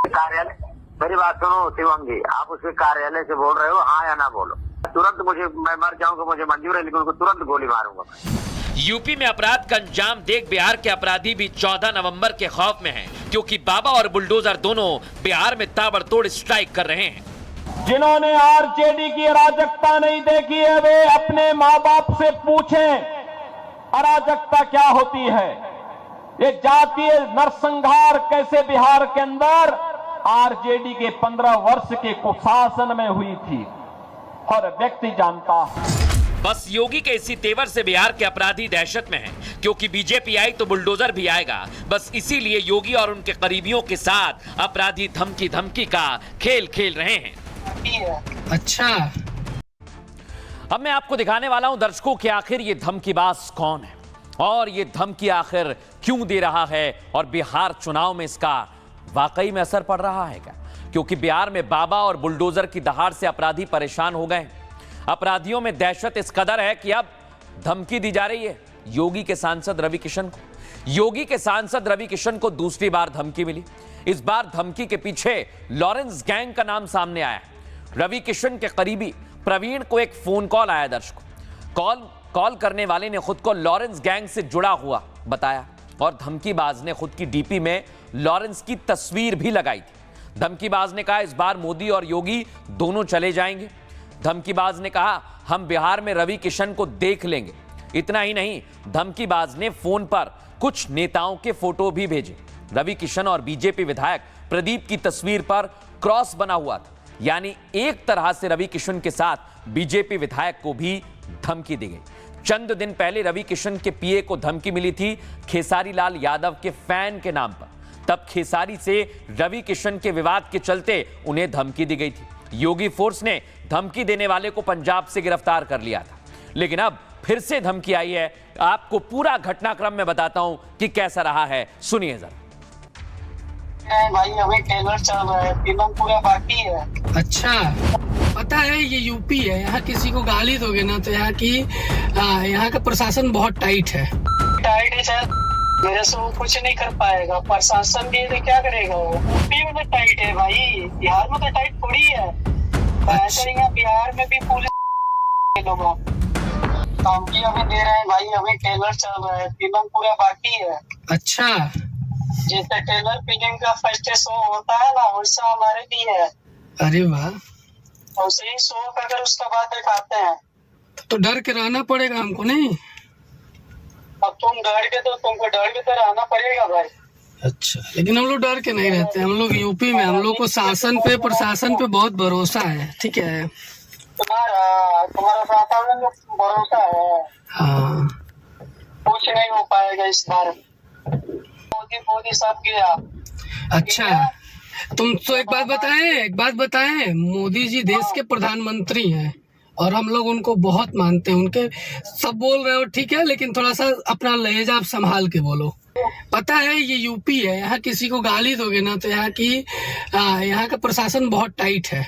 कार्यालय, मेरी बात सुनो शिवम जी, आप उसके कार्यालय से बोल रहे हो, हाँ या ना बोलो। तुरंत मुझे, मैं मर जाऊंगा, मुझे मंजूर है, लेकिन उनको तुरंत गोली मारूंगा मैं। यूपी में अपराध का अंजाम देख बिहार के अपराधी भी 14 नवंबर के खौफ में हैं, क्योंकि बाबा और बुलडोजर दोनों बिहार में ताबड़तोड़ स्ट्राइक कर रहे हैं। जिन्होंने आरजेडी की अराजकता नहीं देखी है, वे अपने माँ बाप से पूछें अराजकता क्या होती है। ये जातीय नरसंहार कैसे बिहार के अंदर आरजेडी के 15 वर्ष के कुशासन में हुई थी, हर व्यक्ति जानता है। बस योगी के इसी तेवर से बिहार के अपराधी दहशत में हैं, क्योंकि बीजेपी आई तो बुलडोजर भी आएगा। बस इसीलिए योगी और उनके करीबियों के साथ अपराधी धमकी धमकी का खेल खेल रहे हैं। अच्छा, अब मैं आपको दिखाने वाला हूं दर्शकों कि आखिर ये धमकीबाज कौन है और ये धमकी आखिर क्यों दे रहा है और बिहार चुनाव में इसका वाकई में असर पड़ रहा है क्या? क्योंकि बिहार में बाबा और बुलडोजर की दहाड़ से अपराधी परेशान हो गए। अपराधियों में दहशत इस कदर है कि अब धमकी दी जा रही है योगी के सांसद रवि किशन को। योगी के सांसद रवि किशन को दूसरी बार धमकी मिली। इस बार धमकी के पीछे लॉरेंस गैंग का नाम सामने आया। रवि किशन के करीबी प्रवीण को एक फोन कॉल आया। दर्शकों, कॉल करने वाले ने खुद को लॉरेंस गैंग से जुड़ा हुआ बताया और धमकीबाज ने खुद की डीपी में लॉरेंस की तस्वीर भी लगाई थी। धमकीबाज ने कहा इस बार मोदी और योगी दोनों चले जाएंगे। धमकीबाज ने कहा हम बिहार में रवि किशन को देख लेंगे। इतना ही नहीं, धमकीबाज ने फोन पर कुछ नेताओं के फोटो भी भेजे। रवि किशन और बीजेपी विधायक प्रदीप की तस्वीर पर क्रॉस बना हुआ था, यानी एक तरह से रवि किशन के साथ बीजेपी विधायक को भी धमकी दी गई। चंद दिन पहले रवि किशन के पीए को धमकी मिली थी खेसारी लाल यादव के फैन के नाम पर। तब खेसारी से रवि किशन के विवाद के चलते उन्हें धमकी दी गई थी। योगी फोर्स ने धमकी देने वाले को पंजाब से गिरफ्तार कर लिया था, लेकिन अब फिर से धमकी आई है। आपको पूरा घटनाक्रम में बताता हूं कि कैसा रहा है, सुनिए जरा। भाई अभी ट्रेलर चल रहा है, फिल्म पूरा बाकी है। अच्छा, पता है ये यूपी है, यहाँ किसी को गाली दोगे ना तो यहाँ का प्रशासन बहुत टाइट है। टाइट है सर, मेरे से वो कुछ नहीं कर पाएगा। प्रशासन भी तो क्या करेगा, वो यूपी में तो टाइट है भाई, बिहार में तो टाइट थोड़ी है। ऐसे ही यहाँ बिहार में भी पुलिस लोगों काम की अभी दे रहे हैं भाई, अभी ट्रेलर चल रहा है, फिल्म पूरा बाकी है। अच्छा, जैसे ट्रेलर फिल्म का फर्स्ट शो होता है ना, वैसा हमारे भी है। अरे वाह, वैसे ही शो अगर उसके बाद दिखाते हैं तो डर के रहना पड़ेगा हमको, नहीं? अब तुम डर के तो तुमको डर के तो रहना पड़ेगा भाई। अच्छा, लेकिन हम लोग डर के नहीं रहते, हम लोग यूपी में, हम लोग को शासन पे प्रशासन पे बहुत भरोसा है। ठीक है, तुम्हारा प्रशासन में भरोसा है। हाँ, कुछ नहीं हो पाएगा इस बार, मोदी सब गया। अच्छा, तुम तो एक बात बताएं, मोदी जी देश के प्रधानमंत्री हैं और हम लोग उनको बहुत मानते हैं। उनके सब बोल रहे हो ठीक है, लेकिन थोड़ा सा अपना लहजा आप संभाल के बोलो। पता है ये यूपी है, यहाँ किसी को गाली दोगे ना तो यहाँ का प्रशासन बहुत टाइट है।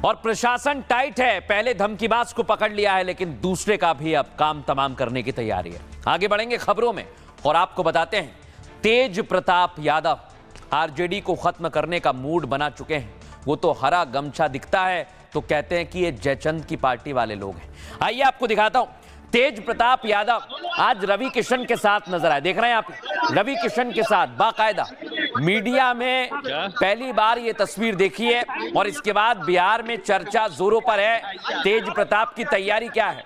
और प्रशासन टाइट है, पहले धमकीबाज को पकड़ लिया है, लेकिन दूसरे का भी अब काम तमाम करने की तैयारी है। आगे बढ़ेंगे खबरों में और आपको बताते हैं, तेज प्रताप यादव आरजेडी को खत्म करने का मूड बना चुके हैं। वो तो हरा गमछा दिखता है तो कहते हैं कि ये जयचंद की पार्टी वाले लोग हैं। आइए आपको दिखाता हूं, तेज प्रताप यादव आज रवि किशन के साथ नजर आए। देख रहे हैं आप, रवि किशन के साथ बाकायदा मीडिया में पहली बार ये तस्वीर देखी है और इसके बाद बिहार में चर्चा जोरों पर है। तेज प्रताप की तैयारी क्या है?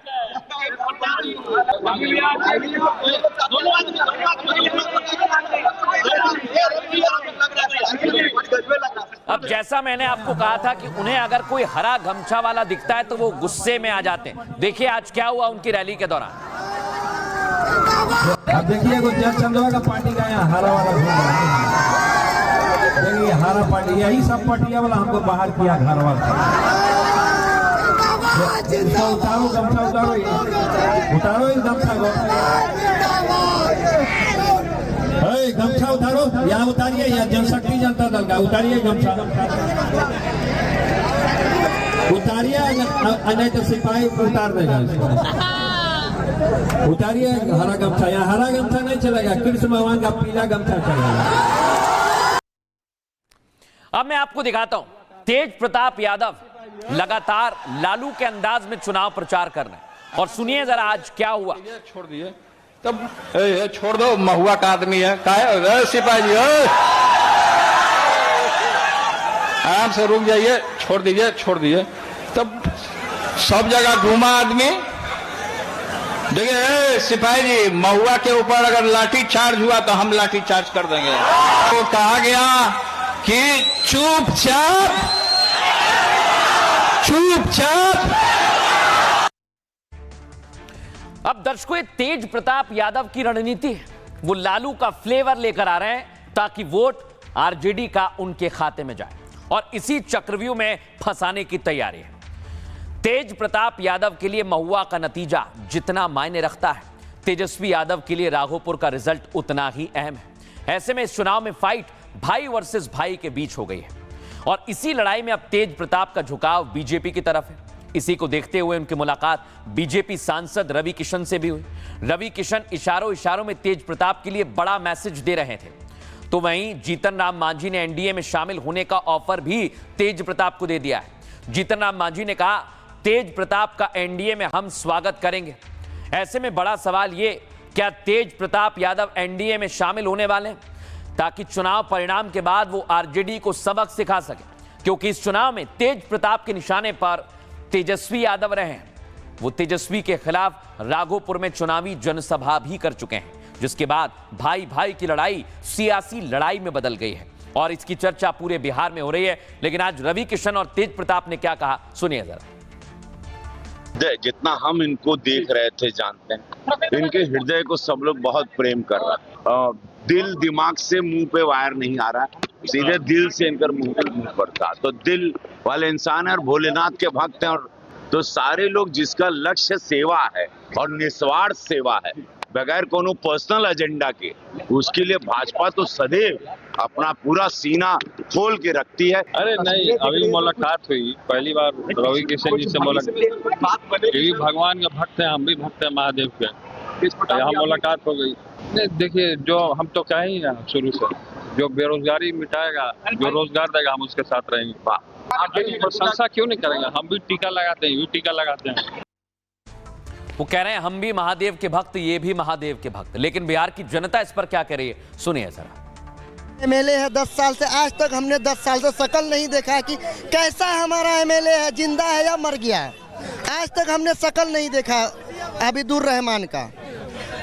अब जैसा मैंने आपको कहा था कि उन्हें अगर कोई हरा गमछा वाला दिखता है तो वो गुस्से में आ जाते हैं। देखिए आज क्या हुआ उनकी रैली के दौरान। अब देखिए जयचंदवा का पार्टी का यहाँ हरा वाला घूम रहा है। देखिए हरा पार्टी, यही सब पार्टिया वाला हमको बाहर किया घर वाला। उतारो गमछा, उतारो इस गमछा को, गमछा उतारो, यहाँ उतारिए, यहाँ जनशक्ति जनता दल का उतारिए गमछा, उतारिए, नहीं तो सिपाही उतार देगा इसको। उतारिए हरा गमछा, यहाँ हरा गमछा नहीं चलेगा, कृष्ण भगवान का पीला गमछा चलेगा। अब मैं आपको दिखाता हूं, तेज प्रताप यादव लगातार लालू के अंदाज में चुनाव प्रचार कर रहे हैं और सुनिए जरा आज क्या हुआ। छोड़ दिए तब छोड़ दो, महुआ का आदमी है, काहे सिपाही जी आराम से रुक जाइए, छोड़ दीजिए। तब सब जगह घूमा आदमी। देखिए सिपाही जी, महुआ के ऊपर अगर लाठी चार्ज हुआ तो हम लाठी चार्ज कर देंगे। तो कहा गया कि चुपचाप अब दर्शकों, ये तेज प्रताप यादव की रणनीति है। वो लालू का फ्लेवर लेकर आ रहे हैं ताकि वोट आरजेडी का उनके खाते में जाए और इसी चक्रव्यूह में फंसाने की तैयारी है। तेज प्रताप यादव के लिए महुआ का नतीजा जितना मायने रखता है, तेजस्वी यादव के लिए राघोपुर का रिजल्ट उतना ही अहम है। ऐसे में इस चुनाव में फाइट भाई वर्सेस भाई के बीच हो गई है और इसी लड़ाई में अब तेज प्रताप का झुकाव बीजेपी की तरफ है। इसी को देखते हुए उनकी मुलाकात बीजेपी सांसद रवि किशन से भी हुई। रवि किशन इशारों में तेज प्रताप के लिए बड़ा मैसेज दे रहे थे। तो वहीं जीतन राम मांझी ने एनडीए में शामिल होने का ऑफर भी तेज प्रताप को दे दिया है। जीतन राम मांझी ने कहा, तेज प्रताप का एनडीए में हम स्वागत करेंगे। ऐसे में बड़ा सवाल ये, क्या तेज प्रताप यादव एनडीए में शामिल होने वाले हैं ताकि चुनाव परिणाम के बाद वो आरजेडी को सबक सिखा सके? क्योंकि इस चुनाव में तेज प्रताप के निशाने पर तेजस्वी यादव रहे हैं। वो तेजस्वी के खिलाफ राघोपुर में चुनावी जनसभा भी कर चुके हैं, जिसके बाद भाई भाई की लड़ाई सियासी लड़ाई में बदल गई है और इसकी चर्चा पूरे बिहार में हो रही है। लेकिन आज रवि किशन और तेज प्रताप ने क्या कहा, सुनिए जरा। जितना हम इनको देख रहे थे, जानते हैं, इनके हृदय को सब लोग बहुत प्रेम कर रहा है। दिल दिमाग से मुंह पे वायर नहीं आ रहा, सीधे दिल से इनकर मुंह पड़ता। तो दिल वाले इंसान है और भोलेनाथ के भक्त हैं। और तो सारे लोग जिसका लक्ष्य सेवा है और निस्वार्थ सेवा है, बगैर कोनो पर्सनल एजेंडा के, उसके लिए भाजपा तो सदैव अपना पूरा सीना खोल के रखती है। अरे नहीं, अभी मुलाकात हुई, पहली बार रवि किशन जी से मुलाकात। ये भी भगवान के भक्त हैं, हम भी भक्त हैं महादेव के, यहाँ मुलाकात हो गई। देखिए, जो हम तो कहे ही ना शुरू से, जो बेरोजगारी मिटाएगा, जो रोजगार देगा, हम उसके साथ रहेंगे। आप प्रशंसा क्यों नहीं करेंगे? हम भी टीका लगाते हैं, ये भी टीका लगाते हैं। वो कह रहे हैं हम भी महादेव के भक्त, ये भी महादेव के भक्त, लेकिन बिहार की जनता इस पर क्या कह रही है, सुनिए जरा। एमएलए है 10 साल से, आज तक हमने 10 साल से शकल नहीं देखा कि कैसा हमारा एमएलए है, जिंदा है या मर गया। आज तक हमने शकल नहीं देखा अबीदुर रहमान का,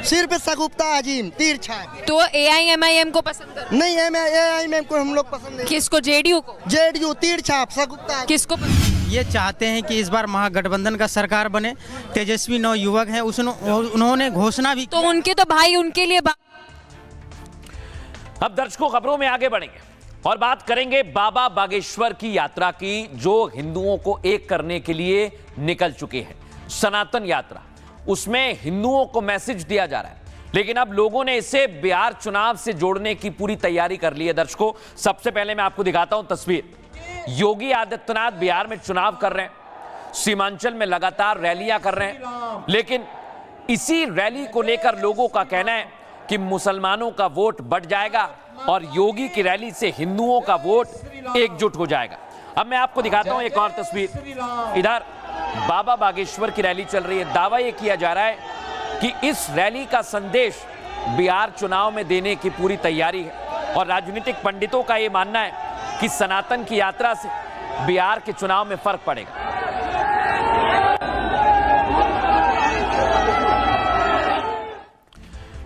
सिर्फ सगुप्ता अजीम तीर छाप। तो AIMIM को पसंद है? नहीं, AIMIM को हम लोग पसंद नहीं। किसको? JDU को? JDU तीर छाप सगुप्ता। किसको? ये चाहते हैं कि इस बार महागठबंधन का सरकार बने। तेजस्वी नवयुवक हैं, उन्होंने घोषणा भी। तो उनके तो भाई उनके लिए अब दर्शकों खबरों में आगे बढ़ेंगे और बात करेंगे बाबा बागेश्वर की यात्रा की, जो हिंदुओं को एक करने के लिए निकल चुकी है। सनातन यात्रा, उसमें हिंदुओं को मैसेज दिया जा रहा है, लेकिन अब लोगों ने इसे बिहार चुनाव से जोड़ने की पूरी तैयारी कर ली है। दर्शकों सबसे पहले मैं आपको दिखाता हूं तस्वीर। योगी आदित्यनाथ बिहार में चुनाव कर रहे हैं, सीमांचल में लगातार रैलियां कर रहे हैं, लेकिन इसी रैली को लेकर लोगों का कहना है कि मुसलमानों का वोट बढ़ जाएगा और योगी की रैली से हिंदुओं का वोट एकजुट हो जाएगा। अब मैं आपको दिखाता हूं एक और तस्वीर। इधर बाबा बागेश्वर की रैली चल रही है। दावा यह किया जा रहा है कि इस रैली का संदेश बिहार चुनाव में देने की पूरी तैयारी है और राजनीतिक पंडितों का यह मानना है कि सनातन की यात्रा से बिहार के चुनाव में फर्क पड़ेगा।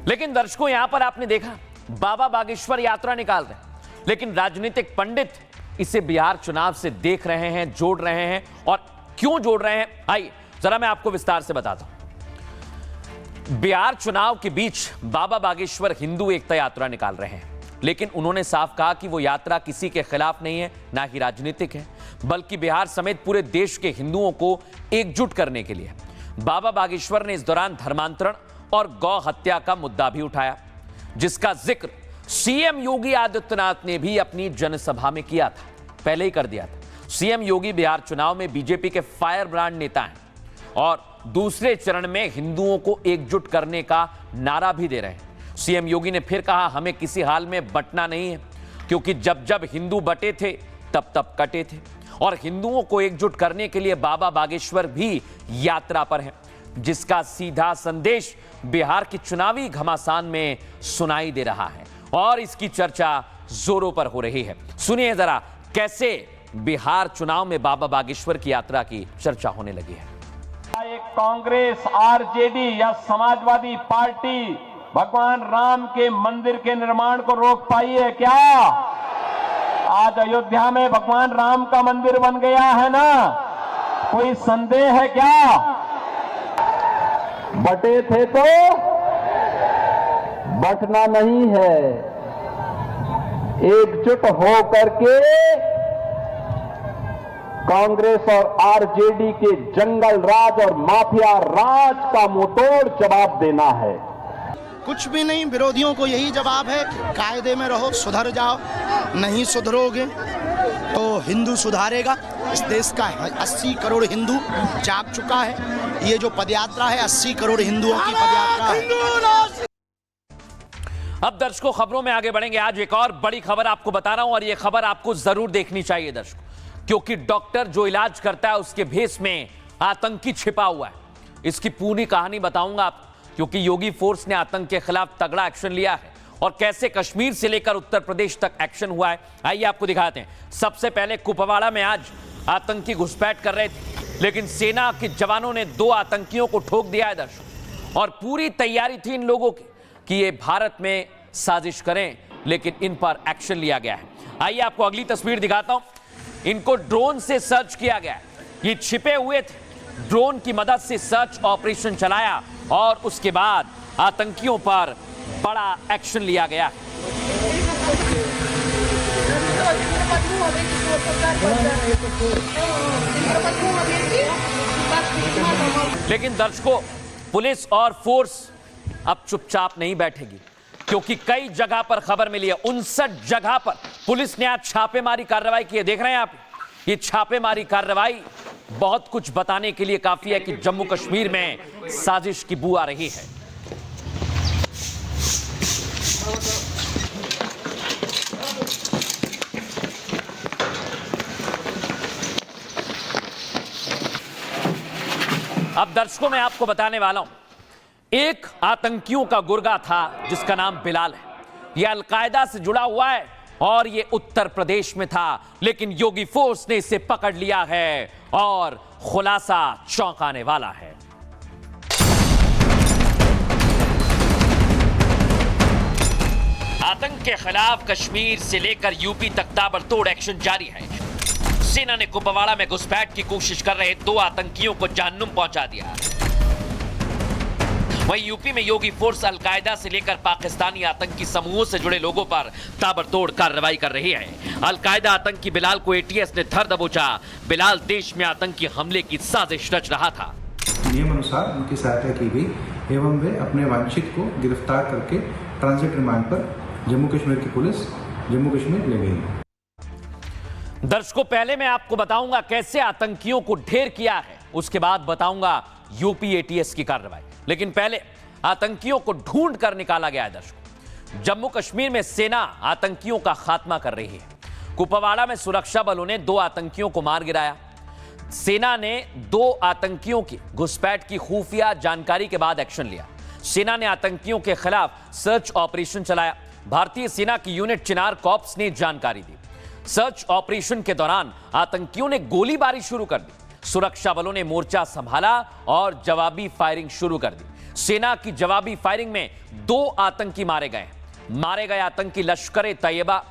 लेकिन दर्शकों यहां पर आपने देखा बाबा बागेश्वर यात्रा निकाल रहे हैं, लेकिन राजनीतिक पंडित इसे बिहार चुनाव से देख रहे हैं, जोड़ रहे हैं। और क्यों जोड़ रहे हैं, आइए जरा मैं आपको विस्तार से बताता हूं। बिहार चुनाव के बीच बाबा बागेश्वर हिंदू एकता यात्रा निकाल रहे हैं, लेकिन उन्होंने साफ कहा कि वो यात्रा किसी के खिलाफ नहीं है, ना ही राजनीतिक है, बल्कि बिहार समेत पूरे देश के हिंदुओं को एकजुट करने के लिए। बाबा बागेश्वर ने इस दौरान धर्मांतरण और गौ हत्या का मुद्दा भी उठाया, जिसका जिक्र सीएम योगी आदित्यनाथ ने भी अपनी जनसभा में किया था, पहले ही कर दिया था। सीएम योगी बिहार चुनाव में बीजेपी के फायर ब्रांड नेता हैं और दूसरे चरण में हिंदुओं को एकजुट करने का नारा भी दे रहे हैं। सीएम योगी ने फिर कहा हमें किसी हाल में बंटना नहीं है, क्योंकि जब जब हिंदू बटे थे तब तब कटे थे, और हिंदुओं को एकजुट करने के लिए बाबा बागेश्वर भी यात्रा पर है, जिसका सीधा संदेश बिहार की चुनावी घमासान में सुनाई दे रहा है और इसकी चर्चा जोरों पर हो रही है। सुनिए जरा कैसे बिहार चुनाव में बाबा बागेश्वर की यात्रा की चर्चा होने लगी है। एक कांग्रेस, आरजेडी या समाजवादी पार्टी भगवान राम के मंदिर के निर्माण को रोक पाई है क्या? आज अयोध्या में भगवान राम का मंदिर बन गया है ना, कोई संदेह है क्या? बटे थे तो बटना नहीं है, एकजुट हो करके कांग्रेस और आरजेडी के जंगल राज और माफिया राज का मुंहतोड़ जवाब देना है। कुछ भी नहीं, विरोधियों को यही जवाब है, कायदे में रहो, सुधर जाओ। नहीं सुधरोगे तो हिंदू सुधारेगा। इस देश का 80 करोड़ हिंदू जाग चुका है। ये जो पदयात्रा है 80 करोड़ हिंदुओं की पदयात्रा है। अब दर्शकों खबरों में आगे बढ़ेंगे। आज एक और बड़ी खबर आपको बता रहा हूं और यह खबर आपको जरूर देखनी चाहिए दर्शकों, क्योंकि डॉक्टर जो इलाज करता है उसके भेष में आतंकी छिपा हुआ है। इसकी पूरी कहानी बताऊंगा आप, क्योंकि योगी फोर्स ने आतंक के खिलाफ तगड़ा एक्शन लिया है और कैसे कश्मीर से लेकर उत्तर प्रदेश तक एक्शन हुआ है, आइए आपको दिखाते हैं। सबसे पहले कुपवाड़ा में आज आतंकी घुसपैठ कर रहे थे, लेकिन सेना के जवानों ने 2 आतंकियों को ठोक दिया है दर्शकों, और पूरी तैयारी थी इन लोगों की कि ये भारत में साजिश करें, लेकिन इन पर एक्शन लिया गया है। आइए आपको अगली तस्वीर दिखाता हूं। इनको ड्रोन से सर्च किया गया है, ये छिपे हुए थे, ड्रोन की मदद से सर्च ऑपरेशन चलाया और उसके बाद आतंकियों पर बड़ा एक्शन लिया गया। लेकिन दर्शकों पुलिस और फोर्स अब चुपचाप नहीं बैठेगी, क्योंकि कई जगह पर खबर मिली है, 59 जगह पर पुलिस ने आज छापेमारी कार्रवाई की है। देख रहे हैं आप, ये छापेमारी कार्रवाई बहुत कुछ बताने के लिए काफी है कि जम्मू कश्मीर में साजिश की बू आ रही है। अब दर्शकों मैं आपको बताने वाला हूं, एक आतंकियों का गुर्गा था जिसका नाम बिलाल है। यह अलकायदा से जुड़ा हुआ है और यह उत्तर प्रदेश में था, लेकिन योगी फोर्स ने इसे पकड़ लिया है और खुलासा चौंकाने वाला है। आतंक के खिलाफ कश्मीर से लेकर यूपी तक ताबड़तोड़ एक्शन जारी है। सेना ने कुपवाड़ा में घुसपैठ की कोशिश कर रहे 2 आतंकियों को जहन्नुम पहुंचा दिया। वहीं यूपी में योगी फोर्स अलकायदा से लेकर पाकिस्तानी आतंकी समूहों से जुड़े लोगों पर ताबड़तोड़ कार्रवाई कर रही है। अलकायदा आतंकी बिलाल को एटीएस ने धर दबोचा। बिलाल देश में आतंकी हमले की साजिश रच रहा था। नियम अनुसार उनकी सहायता की गई एवं वे अपने वांछित को गिरफ्तार करके ट्रांजिट रिमांड पर जम्मू कश्मीर की पुलिस जम्मू कश्मीर ले गई। दर्शकों पहले मैं आपको बताऊंगा कैसे आतंकियों को ढेर किया है, उसके बाद बताऊंगा यूपी एटीएस की कार्रवाई। लेकिन पहले आतंकियों को ढूंढ कर निकाला गया है। दर्शकों जम्मू कश्मीर में सेना आतंकियों का खात्मा कर रही है। कुपवाड़ा में सुरक्षा बलों ने 2 आतंकियों को मार गिराया। सेना ने 2 आतंकियों की घुसपैठ की खुफिया जानकारी के बाद एक्शन लिया। सेना ने आतंकियों के खिलाफ सर्च ऑपरेशन चलाया। भारतीय सेना की यूनिट चिनार कॉर्प्स ने जानकारी दी। सर्च ऑपरेशन के दौरान आतंकियों ने गोलीबारी शुरू कर दी। सुरक्षा बलों ने मोर्चा संभाला और जवाबी फायरिंग शुरू कर दी। सेना की जवाबी फायरिंग में 2 आतंकी मारे गए। मारे गए आतंकी लश्कर-ए-तैयबा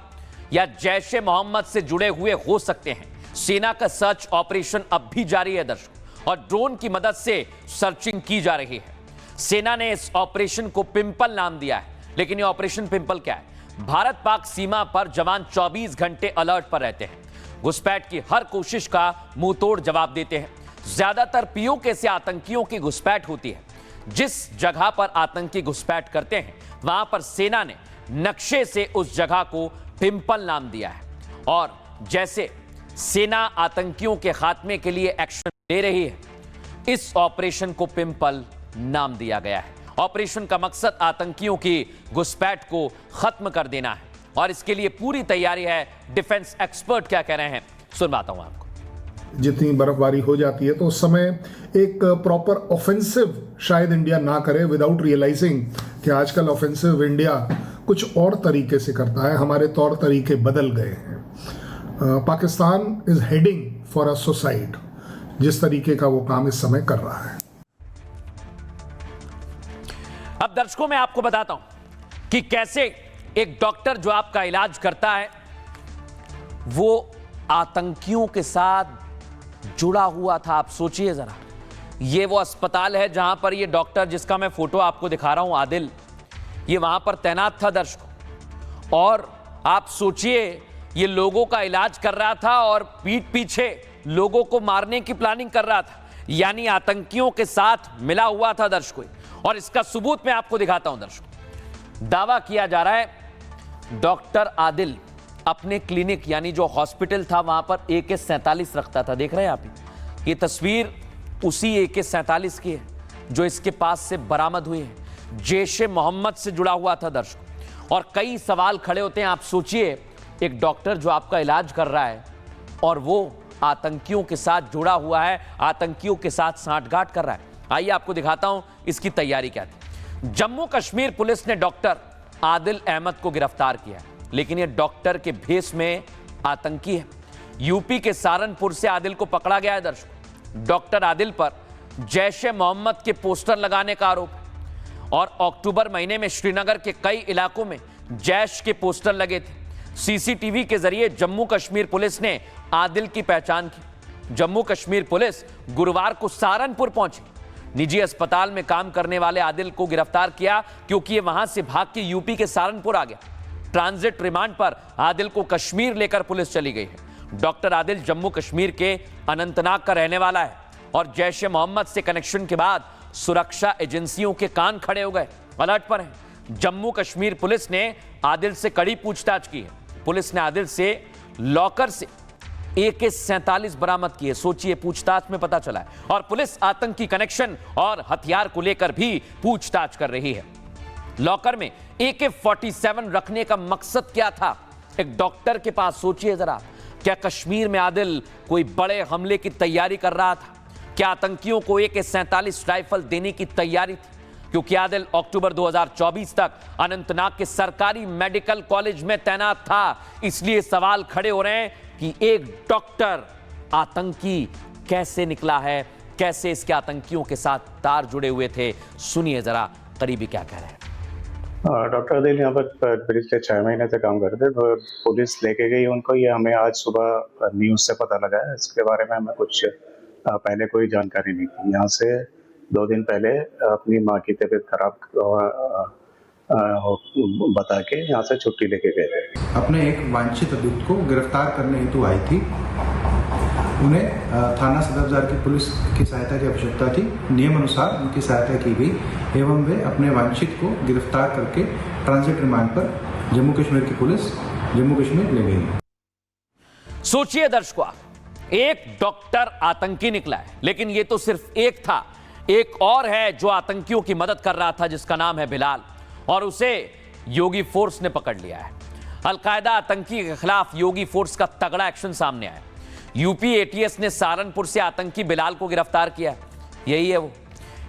या जैश-ए-मोहम्मद से जुड़े हुए हो सकते हैं। सेना का सर्च ऑपरेशन अब भी जारी है दर्शकों, और ड्रोन की मदद से सर्चिंग की जा रही है। सेना ने इस ऑपरेशन को पिंपल नाम दिया है। लेकिन ये ऑपरेशन पिंपल क्या है? भारत पाक सीमा पर जवान 24 घंटे अलर्ट पर रहते हैं। घुसपैठ की हर कोशिश का मुंह तोड़ जवाब देते हैं। ज्यादातर पीओके से आतंकियों की घुसपैठ होती है। जिस जगह पर आतंकी घुसपैठ करते हैं वहां पर सेना ने नक्शे से उस जगह को पिंपल नाम दिया है। और जैसे सेना आतंकियों के खात्मे के लिए एक्शन ले रही है, इस ऑपरेशन को पिंपल नाम दिया गया है। ऑपरेशन का मकसद आतंकियों की घुसपैठ को खत्म कर देना है और इसके लिए पूरी तैयारी है। डिफेंस एक्सपर्ट क्या कह रहे हैं सुनवाता हूं आपको। जितनी बर्फबारी हो जाती है तो उस समय एक प्रॉपर ऑफेंसिव शायद इंडिया ना करे विदाउट रियलाइजिंग कि आजकल ऑफेंसिव इंडिया कुछ और तरीके से करता है। हमारे तौर तरीके बदल गए हैं। Pakistan is heading for a suicide, जिस तरीके का वो काम इस समय कर रहा है। अब दर्शकों मैं आपको बताता हूं कि कैसे एक डॉक्टर जो आपका इलाज करता है वो आतंकियों के साथ जुड़ा हुआ था। आप सोचिए जरा, ये वो अस्पताल है जहां पर ये डॉक्टर, जिसका मैं फोटो आपको दिखा रहा हूं, आदिल, ये वहां पर तैनात था दर्शकों। और आप सोचिए ये लोगों का इलाज कर रहा था और पीठ पीछे लोगों को मारने की प्लानिंग कर रहा था, यानी आतंकियों के साथ मिला हुआ था दर्शकों। और इसका सबूत मैं आपको दिखाता हूं दर्शकों। दावा किया जा रहा है डॉक्टर आदिल अपने क्लिनिक यानी जो हॉस्पिटल था वहां पर AK-47 रखता था। देख रहे हैं आप, ये तस्वीर उसी AK-47 की है जो इसके पास से बरामद हुई है। जैश-ए-मोहम्मद से जुड़ा हुआ था दर्शकों। और कई सवाल खड़े होते हैं। आप सोचिए एक डॉक्टर जो आपका इलाज कर रहा है और वो आतंकियों के साथ जुड़ा हुआ है, आतंकियों के साथ सांठगांठ कर रहा है। आइए आपको दिखाता हूं इसकी तैयारी क्या थी। जम्मू कश्मीर पुलिस ने डॉक्टर आदिल अहमद को गिरफ्तार किया है, लेकिन यह डॉक्टर के भेष में आतंकी है। यूपी के सहारनपुर से आदिल को पकड़ा गया है दर्शकों। डॉक्टर आदिल पर जैश-ए-मोहम्मद के पोस्टर लगाने का आरोप है और अक्टूबर महीने में श्रीनगर के कई इलाकों में जैश के पोस्टर लगे थे। सीसीटीवी के जरिए जम्मू कश्मीर पुलिस ने आदिल की पहचान की। जम्मू कश्मीर पुलिस गुरुवार को सहारनपुर पहुंची। निजी अस्पताल में काम करने वाले आदिल को गिरफ्तार किया क्योंकि ये वहां से भाग के यूपी के सहारनपुर आ गया। ट्रांजिट रिमांड पर आदिल को कश्मीर लेकर पुलिस चली गई है। डॉक्टर आदिल जम्मू कश्मीर के अनंतनाग का रहने वाला है और जैश-ए-मोहम्मद से कनेक्शन के बाद सुरक्षा एजेंसियों के कान खड़े हो गए, अलर्ट पर है। जम्मू कश्मीर पुलिस ने आदिल से कड़ी पूछताछ की है। पुलिस ने आदिल से लॉकर से AK-47 बरामद किए। सोचिए, पूछताछ में पता चला है। और पुलिस आतंकी कनेक्शन और हथियार को लेकर भी पूछताछ कर रही है। लॉकर में AK-47 रखने का मकसद क्या था एक डॉक्टर के पास? सोचिए जरा, क्या कश्मीर में आदिल कोई बड़े हमले की तैयारी कर रहा था? क्या आतंकियों को AK-47 राइफल देने की तैयारी थी? क्योंकि आदिल अक्टूबर 2024 तक अनंतनाग के सरकारी मेडिकल कॉलेज में तैनात था। इसलिए सवाल खड़े हो रहे हैं कि एक डॉक्टर आतंकी कैसे निकला है, कैसे इसके आतंकियों के साथ तार जुड़े हुए थे। सुनिए जरा करीबी क्या कह रहे हैं। डॉक्टर आदिल यहाँ पर पिछले 6 महीने से काम करते थे, तो पुलिस लेके गई उनको। ये हमें आज सुबह न्यूज से पता लगा है। इसके बारे में हमें कुछ पहले कोई जानकारी नहीं थी। यहाँ से 2 दिन पहले अपनी माँ की तबीयत खराब बता के यहाँ से छुट्टी लेके गए थे। अपने एक वांछित अभियुक्त को गिरफ्तार करने हेतु आई थी। उन्हें थाना सदर बाजार की पुलिस की सहायता की आवश्यकता थी। नियम अनुसार उनकी सहायता की गई एवं वे अपने वांछित को गिरफ्तार करके ट्रांजिट रिमांड पर जम्मू कश्मीर की पुलिस जम्मू कश्मीर ले गई। सोचिए दर्शकों, एक डॉक्टर आतंकी निकला है, लेकिन ये तो सिर्फ एक था। एक और है जो आतंकियों की मदद कर रहा था, जिसका नाम है बिलाल, और उसे योगी फोर्स ने पकड़ लिया है। अलकायदा आतंकी के खिलाफ योगी फोर्स का तगड़ा एक्शन सामने आया। यूपी एटीएस ने सहारनपुर से आतंकी बिलाल को गिरफ्तार किया। यही है वो।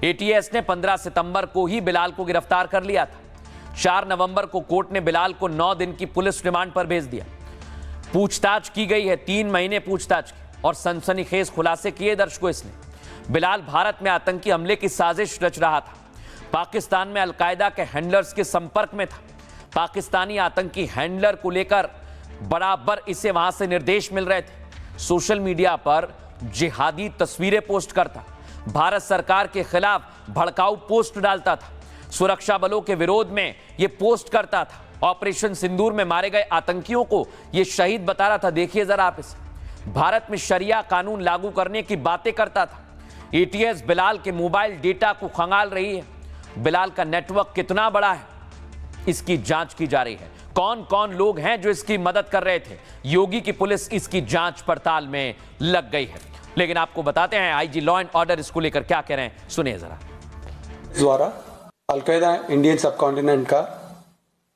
एटीएस ने 15 सितंबर को ही बिलाल को गिरफ्तार कर लिया था। 4 नवंबर को कोर्ट ने बिलाल को 9 दिन की पुलिस रिमांड पर भेज दिया। पूछताछ की गई है, 3 महीने पूछताछ की और सनसनीखेज खुलासे किए दर्शकों इसने। बिलाल भारत में आतंकी हमले की साजिश रच रहा था। पाकिस्तान में अलकायदा के हैंडलर्स के संपर्क में था। पाकिस्तानी आतंकी हैंडलर को लेकर बराबर इसे वहां से निर्देश मिल रहे थे। सोशल मीडिया पर जिहादी तस्वीरें पोस्ट करता, भारत सरकार के खिलाफ भड़काऊ पोस्ट डालता था, सुरक्षा बलों के विरोध में यह पोस्ट करता था। ऑपरेशन सिंदूर में मारे गए आतंकियों को यह शहीद बता रहा था। देखिए जरा आप इसे। भारत में शरिया कानून लागू करने की बातें करता था। एटीएस बिलाल के मोबाइल डेटा को खंगाल रही है। बिलाल का नेटवर्क कितना बड़ा है, इसकी जांच की जा रही है। कौन कौन लोग हैं जो इसकी मदद कर रहे थे, योगी की पुलिस इसकी जांच पड़ताल में लग गई है। लेकिन आपको बताते हैं आईजी लॉ एंड ऑर्डर इसको लेकर क्या कह रहे हैं, सुनिए जरा। द्वारा अलकायदा इंडियन सब कॉन्टिनेंट का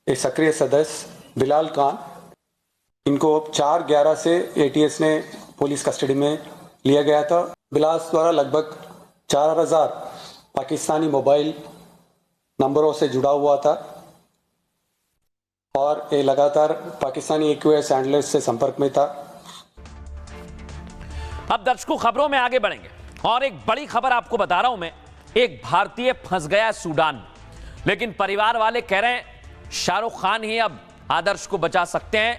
एक सक्रिय सदस्य बिलाल खान, इनको 4/11 से एटीएस ने पुलिस कस्टडी में लिया गया था। बिलाल द्वारा लगभग 4000 पाकिस्तानी मोबाइल नंबरों से जुड़ा हुआ था और ये लगातार पाकिस्तानी AQS हैंडलर्स से संपर्क में था। अब दर्शकों खबरों में आगे बढ़ेंगे और एक बड़ी खबर आपको बता रहा हूं मैं। एक भारतीय फंस गया सूडान में, लेकिन परिवार वाले कह रहे हैं शाहरुख खान ही अब आदर्श को बचा सकते हैं,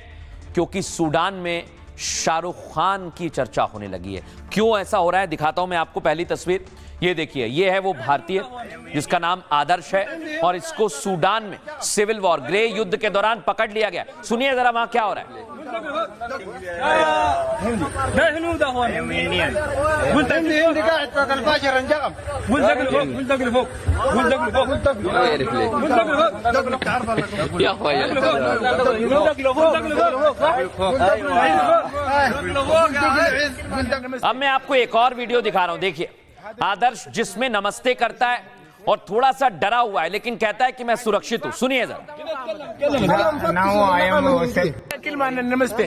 क्योंकि सूडान में शाहरुख खान की चर्चा होने लगी है। क्यों ऐसा हो रहा है दिखाता हूं मैं आपको। पहली तस्वीर ये देखिए, ये है वो भारतीय जिसका नाम आदर्श है और इसको सूडान में सिविल वॉर गृह युद्ध के दौरान पकड़ लिया गया। सुनिए जरा वहां क्या हो रहा है। अब मैं आपको एक और वीडियो दिखा रहा हूं। देखिए आदर्श जिसमें नमस्ते करता है और थोड़ा सा डरा हुआ है, लेकिन कहता है कि मैं सुरक्षित हूं। सुनिए जरा। नमस्ते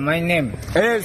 my name is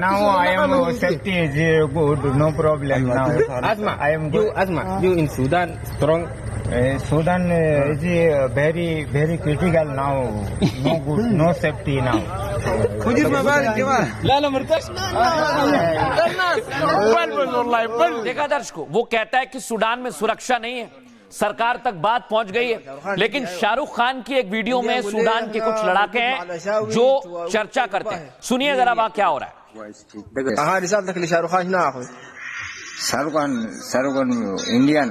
now I am safety is good, no problem now. Asma, I am good. Asma, you in Sudan strong. Sudan is very critical now. No good, no safety now. देखा दर्शकों, वो कहता है कि Sudan में सुरक्षा नहीं है, सरकार तक बात पहुंच गई है। लेकिन शाहरुख खान की एक वीडियो में सूडान के कुछ लड़ाके हैं जो चर्चा करते हैं। सुनिए जरा वहां क्या हो रहा है। Shahrukh Khan Indian.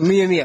100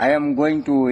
I am going to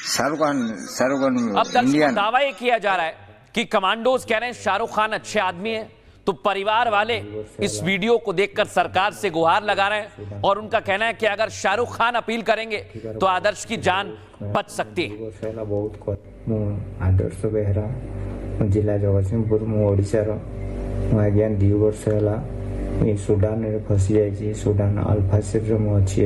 Shahrukh Khan अब दर्शकों इंडियन दावा ये किया जा रहा है कि कमांडोज कह रहे हैं शाहरुख खान अच्छे आदमी हैं, तो परिवार वाले इस वीडियो को देखकर सरकार से गुहार लगा रहे हैं और उनका कहना है कि अगर शाहरुख खान अपील करेंगे तो आदर्श की जान बच सकती है। आदर्श बेहरा जिला जगतसिंहपुर ओडिशार आज्ञा 2 वर्ष है सुडान फसी जाइए सुडान अल्फासिर अच्छी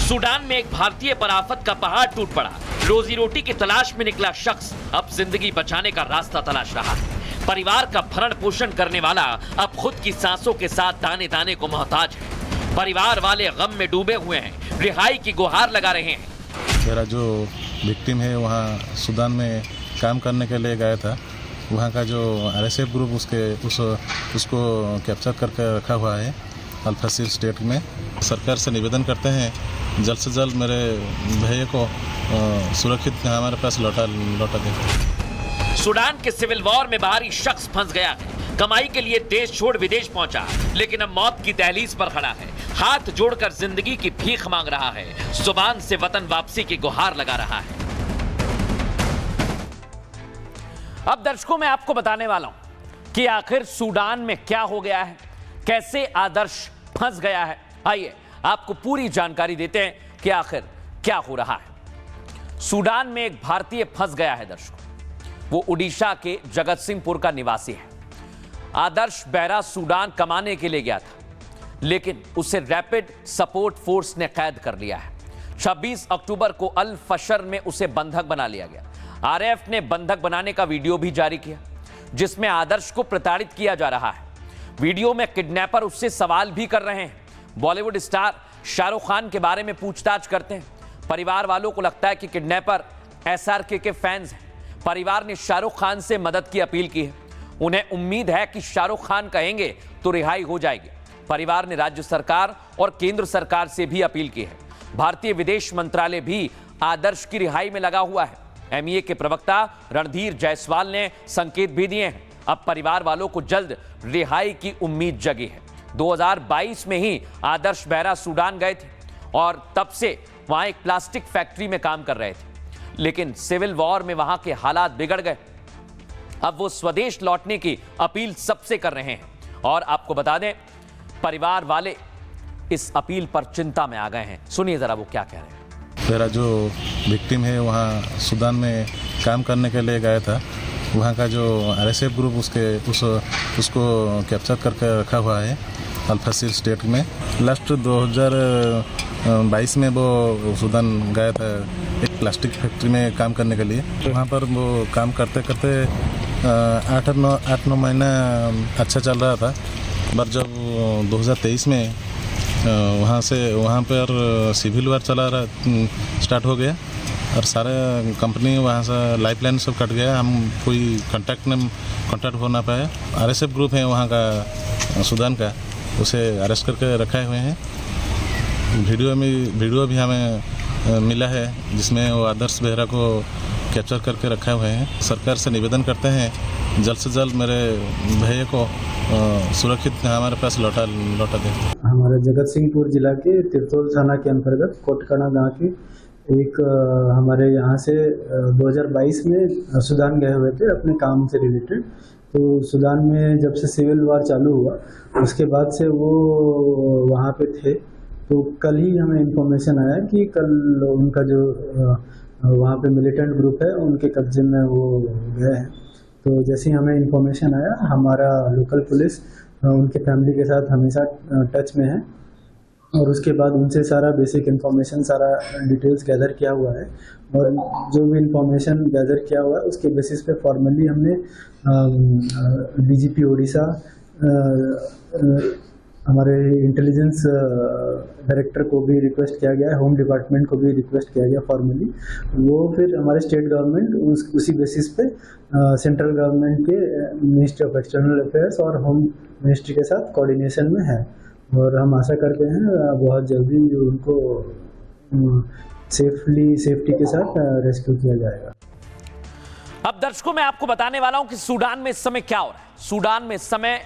सूडान में एक भारतीय पर आफत का पहाड़ टूट पड़ा। रोजी रोटी की तलाश में निकला शख्स अब जिंदगी बचाने का रास्ता तलाश रहा है। परिवार का भरण पोषण करने वाला अब खुद की सांसों के साथ दाने दाने को मोहताज है। परिवार वाले गम में डूबे हुए हैं, रिहाई की गुहार लगा रहे हैं। मेरा जो विक्टिम है वहाँ सूडान में काम करने के लिए गया था। वहाँ का जो आरएसएफ ग्रुप उसको कैप्चर करके रखा हुआ है अल्फासिर स्टेट में। सरकार से निवेदन करते हैं जल्द से जल्द मेरे भैया को सुरक्षित हमारे पास लौटा दें। सूडान के सिविल वॉर में बाहरी शख्स फंस गया है। कमाई के लिए देश छोड़ विदेश पहुंचा, लेकिन अब मौत की दहलीज पर खड़ा है। हाथ जोड़कर जिंदगी की भीख मांग रहा है, जुबान से वतन वापसी की गुहार लगा रहा है। अब दर्शकों मैं आपको बताने वाला हूं कि आखिर सूडान में क्या हो गया है, कैसे आदर्श फंस गया है। आइए आपको पूरी जानकारी देते हैं कि आखिर क्या हो रहा है। सूडान में एक भारतीय फंस गया है दर्शकों। वो उड़ीसा के जगतसिंहपुर का निवासी है। आदर्श बेहरा सूडान कमाने के लिए गया था, लेकिन उसे रैपिड सपोर्ट फोर्स ने कैद कर लिया है। 26 अक्टूबर को अल फशर में उसे बंधक बना लिया गया। आरएएफ ने बंधक बनाने का वीडियो भी जारी किया, जिसमें आदर्श को प्रताड़ित किया जा रहा है। वीडियो में किडनैपर उससे सवाल भी कर रहे हैं। बॉलीवुड स्टार शाहरुख खान के बारे में पूछताछ करते हैं। परिवार वालों को लगता है कि किडनैपर एसआरके के फैंस हैं। परिवार ने शाहरुख खान से मदद की अपील की है। उन्हें उम्मीद है कि शाहरुख खान कहेंगे तो रिहाई हो जाएगी। परिवार ने राज्य सरकार और केंद्र सरकार से भी अपील की है। भारतीय विदेश मंत्रालय भी आदर्श की रिहाई में लगा हुआ है। एमईए के प्रवक्ता रणधीर जायसवाल ने संकेत भी दिए हैं। अब परिवार वालों को जल्द रिहाई की उम्मीद जगी है। 2022 में ही आदर्श बेहरा सूडान गए थे और तब से वहां एक प्लास्टिक फैक्ट्री में काम कर रहे थे, लेकिन सिविल वॉर में वहां के हालात बिगड़ गए। अब वो स्वदेश लौटने की अपील सबसे कर रहे हैं और आपको बता दें परिवार वाले इस अपील पर चिंता में आ गए हैं। सुनिए जरा वो क्या कह रहे हैं। मेरा जो विक्टिम है वहाँ सूडान में काम करने के लिए गया था। वहाँ का जो आरएसएफ ग्रुप उसको कैप्चर करके रखा हुआ है अल्फासिर स्टेट में। लास्ट 2022 में वो सूडान गया था एक प्लास्टिक फैक्ट्री में काम करने के लिए। वहाँ पर वो काम करते करते 8-9 महीना अच्छा चल रहा था, पर जब 2023 में वहाँ पर सिविल वार स्टार्ट हो गया और सारे कंपनी वहाँ से लाइफलाइन सब कट गया। हम कोई कांटेक्ट हो ना पाए। आरएसएफ ग्रुप है वहाँ का सूडान का, उसे अरेस्ट करके रखे हुए हैं। वीडियो भी हमें मिला है जिसमें वो आदर्श बेहरा को कैप्चर करके रखे हुए हैं। सरकार से निवेदन करते हैं जल्द से जल्द मेरे भैया को सुरक्षित हमारे पास लौटा दें। हमारे जगतसिंहपुर जिला के तिरतोल थाना के अंतर्गत कोटकना गांव के एक हमारे यहाँ से 2022 में सूडान गए हुए थे अपने काम से रिलेटेड। तो सूडान में जब से सिविल वार चालू हुआ उसके बाद से वो वहाँ पे थे। तो कल ही हमें इन्फॉर्मेशन आया कि कल उनका जो वहाँ पे मिलिटेंट ग्रुप है उनके कब्जे में वो गए हैं। तो जैसे ही हमें इन्फॉर्मेशन आया हमारा लोकल पुलिस उनके फैमिली के साथ हमेशा टच में है और उसके बाद उनसे सारा बेसिक इन्फॉर्मेशन सारा डिटेल्स गैदर किया हुआ है और जो भी इन्फॉर्मेशन गैदर किया हुआ है उसके बेसिस पे फॉर्मली हमने डीजीपी उड़ीसा हमारे इंटेलिजेंस डायरेक्टर को भी रिक्वेस्ट किया गया है, होम डिपार्टमेंट को भी रिक्वेस्ट किया गया फॉर्मली। वो फिर हमारे स्टेट गवर्नमेंट उसी बेसिस पे सेंट्रल गवर्नमेंट के मिनिस्ट्री ऑफ एक्सटर्नल अफेयर्स और होम मिनिस्ट्री के साथ कोऑर्डिनेशन में है और हम आशा करते हैं बहुत जल्दी उनको सेफ्टी के साथ रेस्क्यू किया जाएगा। अब दर्शकों मैं आपको बताने वाला हूं कि सूडान में इस समय क्या हो रहा है। सूडान में इस समय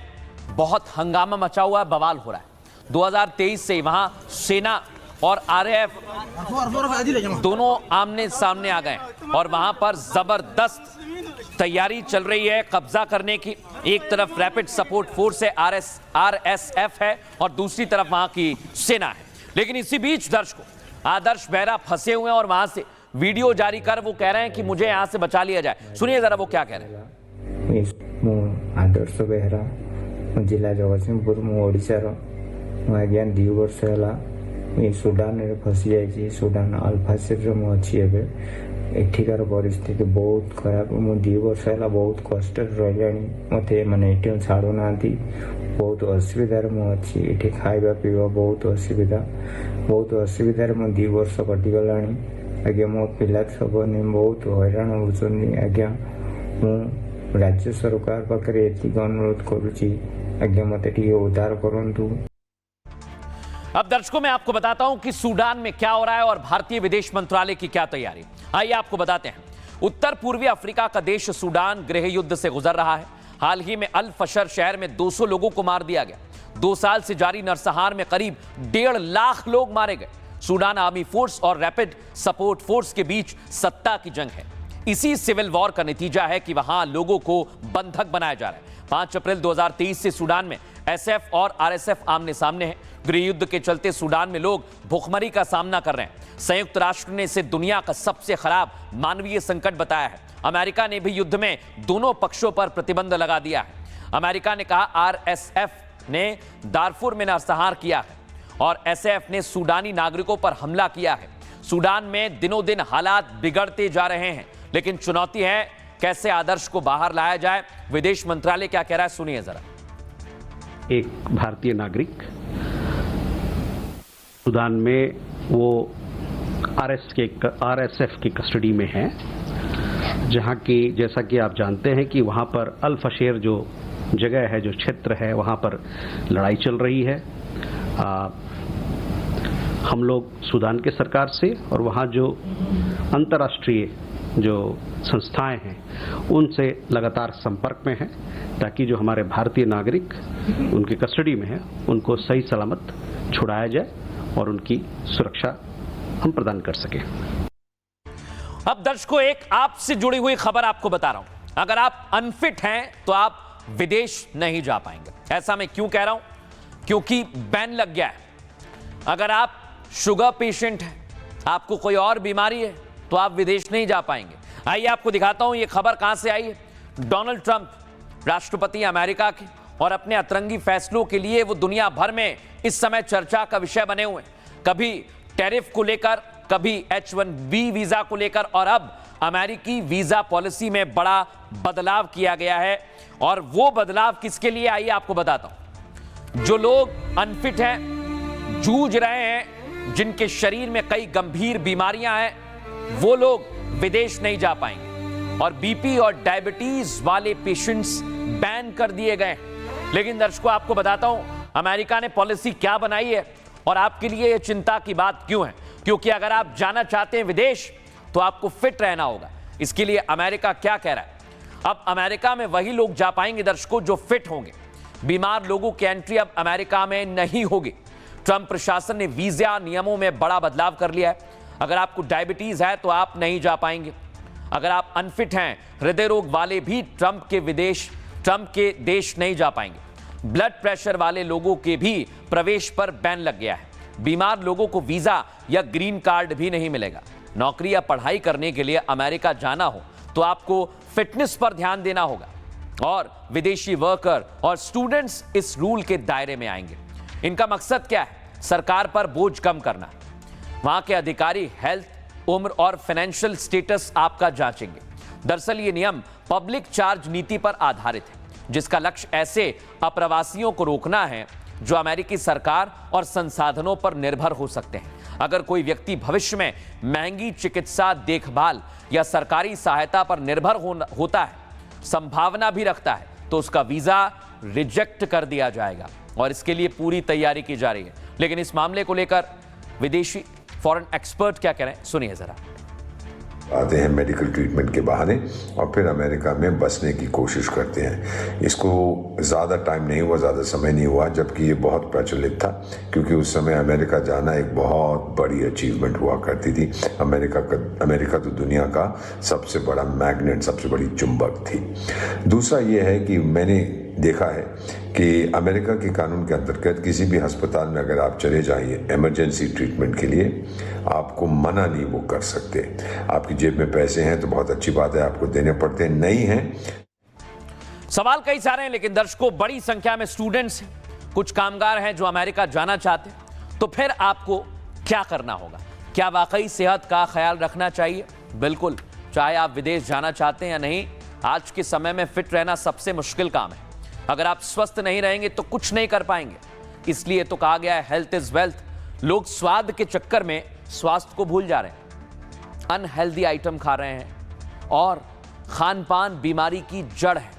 बहुत हंगामा मचा हुआ है, बवाल हो रहा है। 2023 से वहां सेना और आरएएफ दोनों आमने सामने आ गए और वहां पर जबरदस्त तैयारी चल रही है कब्जा करने की। एक तरफ रैपिड सपोर्ट फोर्स है, आरएसएफ है, और दूसरी तरफ वहां की सेना है। लेकिन इसी बीच दर्शकों आदर्श बेहरा फंसे हुए हैं और वहां से वीडियो जारी कर वो कह रहे हैं कि मुझे यहां से बचा लिया जाए। सुनिए जरा वो क्या कह रहे हैं। आदर्श बेहरा जिला जगतसिंहपुर ओडिशार आज्ञा 2 वर्ष है सुडान रे फसी जाइए। सुडान अल्फासिर अच्छी एठिकार परिस्थिति बहुत खराब। मु 2 वर्ष है बहुत कष्ट रही मत मैंने छाड़ू ना बहुत असुविधार मुझे ये खाଇବା पीवा बहुत असुविधार मु 2 वर्ष कटिगला आज्ञा। मो पिला सब नहीं बहुत हैरान होती आज्ञा। मु राज्य सरकार पाखे एतिक अनुरोध करुच्ची आज्ञा मत उद्धार करूँ। अब दर्शकों मैं आपको बताता हूं कि सूडान में क्या हो रहा है और भारतीय विदेश मंत्रालय की क्या तैयारी। आइए आपको बताते हैं। उत्तर पूर्वी अफ्रीका का देश सूडान गृह युद्ध से गुजर रहा है। हाल ही में अल फशर शहर में 200 लोगों को मार दिया गया। 2 साल से जारी नरसंहार में करीब 1.5 लाख लोग मारे गए। सूडान आर्मी फोर्स और रैपिड सपोर्ट फोर्स के बीच सत्ता की जंग है। इसी सिविल वॉर का नतीजा है कि वहां लोगों को बंधक बनाया जा रहा है। 5 अप्रैल 2023 से सूडान में एसएफ और आरएसएफ आमने सामने हैं। गृह युद्ध के चलते सूडान में लोग भूखमरी का सामना कर रहे हैं। संयुक्त राष्ट्र ने इसे दुनिया का सबसे खराब मानवीय संकट बताया है। अमेरिका ने भी युद्ध में दोनों पक्षों पर प्रतिबंध लगा दिया है। अमेरिका ने कहा आरएसएफ ने दारफुर में नरसंहार किया है और एसएफ ने सूडानी नागरिकों पर हमला किया है। सूडान में दिनों दिन हालात बिगड़ते जा रहे हैं, लेकिन चुनौती है कैसे आदर्श को बाहर लाया जाए। विदेश मंत्रालय क्या कह रहा है, सुनिए जरा। एक भारतीय नागरिक सूडान में वो आरएसएफ की कस्टडी में है, जहां की जैसा कि आप जानते हैं कि वहां पर अल फशर जो जगह है, जो क्षेत्र है, वहां पर लड़ाई चल रही है। हम लोग सूडान के सरकार से और वहां जो अंतर्राष्ट्रीय जो संस्थाएं हैं उनसे लगातार संपर्क में हैं, ताकि जो हमारे भारतीय नागरिक उनकी कस्टडी में हैं उनको सही सलामत छुड़ाया जाए और उनकी सुरक्षा हम प्रदान कर सकें। अब दर्शकों एक आपसे जुड़ी हुई खबर आपको बता रहा हूं। अगर आप अनफिट हैं तो आप विदेश नहीं जा पाएंगे। ऐसा मैं क्यों कह रहा हूं? क्योंकि बैन लग गया है। अगर आप शुगर पेशेंट हैं, आपको कोई और बीमारी है, तो आप विदेश नहीं जा पाएंगे। आइए आपको दिखाता हूं ये खबर कहां से आई है। डोनाल्ड ट्रंप राष्ट्रपति अमेरिका के और अपने अतरंगी फैसलों के लिए वो दुनिया भर में इस समय चर्चा का विषय बने हुए हैं। कभी टैरिफ को लेकर, कभी H-1B वीजा को लेकर, और अब अमेरिकी वीजा पॉलिसी में बड़ा बदलाव किया गया है। और वो बदलाव किसके लिए, आइए आपको बताता हूं। जो लोग अनफिट हैं, जूझ रहे हैं, जिनके शरीर में कई गंभीर बीमारियां हैं, वो लोग विदेश नहीं जा पाएंगे। और बीपी और डायबिटीज वाले पेशेंट्स बैन कर दिए गए। लेकिन दर्शकों आपको बताता हूं अमेरिका ने पॉलिसी क्या बनाई है और आपके लिए यह चिंता की बात क्यों है। क्योंकि अगर आप जाना चाहते हैं विदेश तो आपको फिट रहना होगा। इसके लिए अमेरिका क्या कह रहा है, अब अमेरिका में वही लोग जा पाएंगे दर्शकों जो फिट होंगे। बीमार लोगों की एंट्री अब अमेरिका में नहीं होगी। ट्रंप प्रशासन ने वीजा नियमों में बड़ा बदलाव कर लिया है। अगर आपको डायबिटीज है तो आप नहीं जा पाएंगे। अगर आप अनफिट हैं, हृदय रोग वाले भी ट्रंप के देश नहीं जा पाएंगे। ब्लड प्रेशर वाले लोगों के भी प्रवेश पर बैन लग गया है। बीमार लोगों को वीजा या ग्रीन कार्ड भी नहीं मिलेगा। नौकरी या पढ़ाई करने के लिए अमेरिका जाना हो तो आपको फिटनेस पर ध्यान देना होगा। और विदेशी वर्कर और स्टूडेंट्स इस रूल के दायरे में आएंगे। इनका मकसद क्या है? सरकार पर बोझ कम करना। वहां के अधिकारी हेल्थ, उम्र और फाइनेंशियल स्टेटस आपका जांचेंगे। दरअसल ये नियम पब्लिक चार्ज नीति पर आधारित है, जिसका लक्ष्य ऐसे अप्रवासियों को रोकना है जो अमेरिकी सरकार और संसाधनों पर निर्भर हो सकते हैं। अगर कोई व्यक्ति भविष्य में महंगी चिकित्सा देखभाल या सरकारी सहायता पर निर्भर होता है, संभावना भी रखता है, तो उसका वीजा रिजेक्ट कर दिया जाएगा और इसके लिए पूरी तैयारी की जा रही है। लेकिन इस मामले को लेकर विदेशी फॉरेन एक्सपर्ट क्या कह रहे हैं, सुनिए जरा। आते हैं मेडिकल ट्रीटमेंट के बहाने और फिर अमेरिका में बसने की कोशिश करते हैं। इसको ज़्यादा टाइम नहीं हुआ, ज़्यादा समय नहीं हुआ जबकि ये बहुत प्रचलित था, क्योंकि उस समय अमेरिका जाना एक बहुत बड़ी अचीवमेंट हुआ करती थी। अमेरिका तो दुनिया का सबसे बड़ा मैग्नेट, सबसे बड़ी चुंबक थी। दूसरा ये है कि मैंने देखा है कि अमेरिका के कानून के अंतर्गत किसी भी अस्पताल में अगर आप चले जाइए इमरजेंसी ट्रीटमेंट के लिए, आपको मना नहीं वो कर सकते। आपकी जेब में पैसे हैं तो बहुत अच्छी बात है, आपको देने पड़ते हैं, नहीं हैं। सवाल कई सारे हैं, लेकिन दर्शकों बड़ी संख्या में स्टूडेंट्स हैं, कुछ कामगार हैं जो अमेरिका जाना चाहते हैं। तो फिर आपको क्या करना होगा? क्या वाकई सेहत का ख्याल रखना चाहिए? बिल्कुल, चाहे आप विदेश जाना चाहते हैं या नहीं, आज के समय में फिट रहना सबसे मुश्किल काम है। अगर आप स्वस्थ नहीं रहेंगे तो कुछ नहीं कर पाएंगे। इसलिए तो कहा गया है हेल्थ इज वेल्थ। लोग स्वाद के चक्कर में स्वास्थ्य को भूल जा रहे हैं, अनहेल्दी आइटम खा रहे हैं और खान पान बीमारी की जड़ है।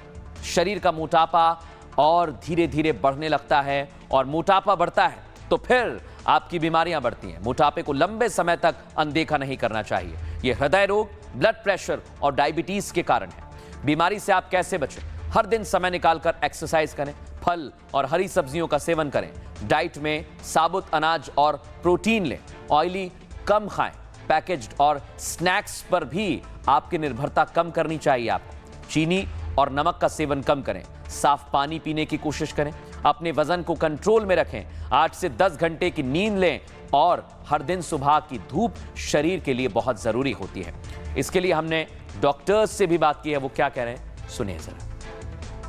शरीर का मोटापा और धीरे धीरे बढ़ने लगता है और मोटापा बढ़ता है तो फिर आपकी बीमारियां बढ़ती हैं। मोटापे को लंबे समय तक अनदेखा नहीं करना चाहिए। यह हृदय रोग, ब्लड प्रेशर और डायबिटीज के कारण है। बीमारी से आप कैसे बचें? हर दिन समय निकालकर एक्सरसाइज करें, फल और हरी सब्जियों का सेवन करें, डाइट में साबुत अनाज और प्रोटीन लें, ऑयली कम खाएं, पैकेज्ड और स्नैक्स पर भी आपकी निर्भरता कम करनी चाहिए। आपको चीनी और नमक का सेवन कम करें, साफ पानी पीने की कोशिश करें, अपने वजन को कंट्रोल में रखें, 8 से 10 घंटे की नींद लें और हर दिन सुबह की धूप शरीर के लिए बहुत जरूरी होती है। इसके लिए हमने डॉक्टर्स से भी बात की है, वो क्या कह रहे हैं सुनिए जरा।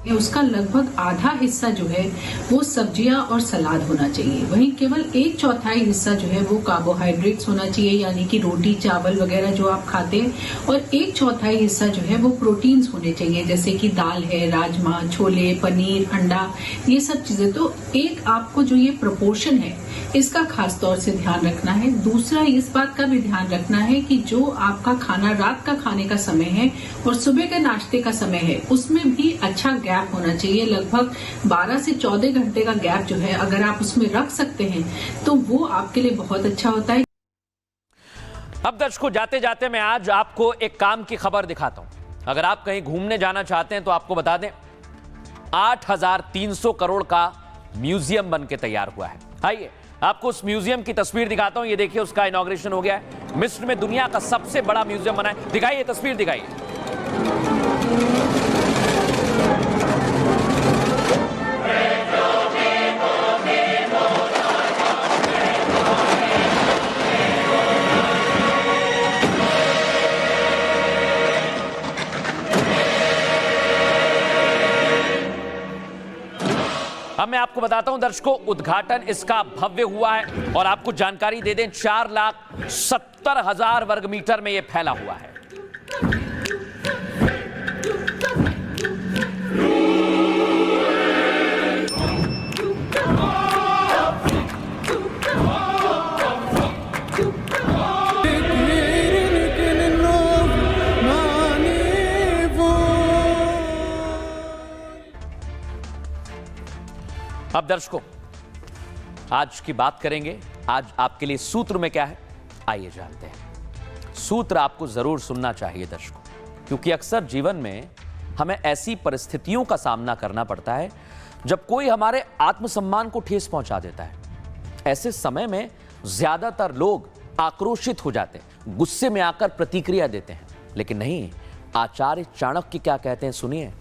उसका लगभग आधा हिस्सा जो है वो सब्जियां और सलाद होना चाहिए। वहीं केवल 1/4 हिस्सा जो है वो कार्बोहाइड्रेट्स होना चाहिए, यानी कि रोटी चावल वगैरह जो आप खाते हैं, और 1/4 हिस्सा जो है वो प्रोटीन्स होने चाहिए, जैसे कि दाल है, राजमा, छोले, पनीर, अंडा, ये सब चीजें। तो एक आपको जो ये प्रोपोर्शन है इसका खास तौर से ध्यान रखना है। दूसरा इस बात का भी ध्यान रखना है कि जो आपका खाना रात का खाने का समय है और सुबह के नाश्ते का समय है उसमें भी अच्छा गैप होना चाहिए। लगभग 12 से 14 घंटे का गैप जो है अगर आप उसमें रख सकते हैं तो वो आपके लिए बहुत अच्छा होता है। अब दर्शकों जाते जाते मैं आज आपको एक काम की खबर दिखाता हूं। अगर आप कहीं घूमने जाना चाहते हैं तो आपको बता दें 8,300 करोड़ का म्यूजियम बन के तैयार हुआ है। आइए आपको उस म्यूजियम की तस्वीर दिखाता हूं। ये देखिए उसका इनॉग्रेशन हो गया है। मिस्र में दुनिया का सबसे बड़ा म्यूजियम बना है। दिखाइए तस्वीर दिखाइए। अब मैं आपको बताता हूं दर्शकों, उद्घाटन इसका भव्य हुआ है और आपको जानकारी दे दें 4,70,000 वर्ग मीटर में यह फैला हुआ है। अब दर्शकों आज की बात करेंगे। आज आपके लिए सूत्र में क्या है आइए जानते हैं। सूत्र आपको जरूर सुनना चाहिए दर्शकों, क्योंकि अक्सर जीवन में हमें ऐसी परिस्थितियों का सामना करना पड़ता है जब कोई हमारे आत्मसम्मान को ठेस पहुंचा देता है। ऐसे समय में ज्यादातर लोग आक्रोशित हो जाते हैं, गुस्से में आकर प्रतिक्रिया देते हैं। लेकिन नहीं, आचार्य चाणक्य क्या कहते हैं सुनिए।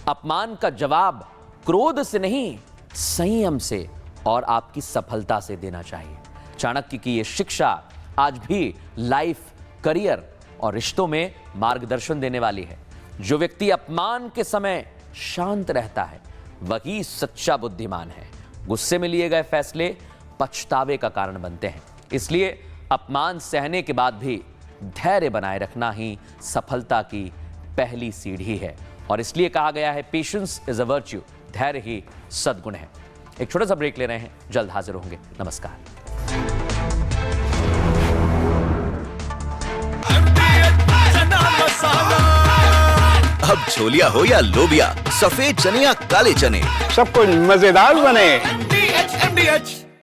अपमान का जवाब क्रोध से नहीं संयम से और आपकी सफलता से देना चाहिए। चाणक्य की यह शिक्षा आज भी लाइफ, करियर और रिश्तों में मार्गदर्शन देने वाली है। जो व्यक्ति अपमान के समय शांत रहता है वही सच्चा बुद्धिमान है। गुस्से में लिए गए फैसले पछतावे का कारण बनते हैं। इसलिए अपमान सहने के बाद भी धैर्य बनाए रखना ही सफलता की पहली सीढ़ी है। और इसलिए कहा गया है पेशेंस इज अ वर्च्यू, धैर्य ही सद्गुण है। एक छोटा सा ब्रेक ले रहे हैं, जल्द हाजिर होंगे। नमस्कार। अब छोलिया हो या लोबिया, सफेद चने या काले चने, सब कुछ मजेदार बने।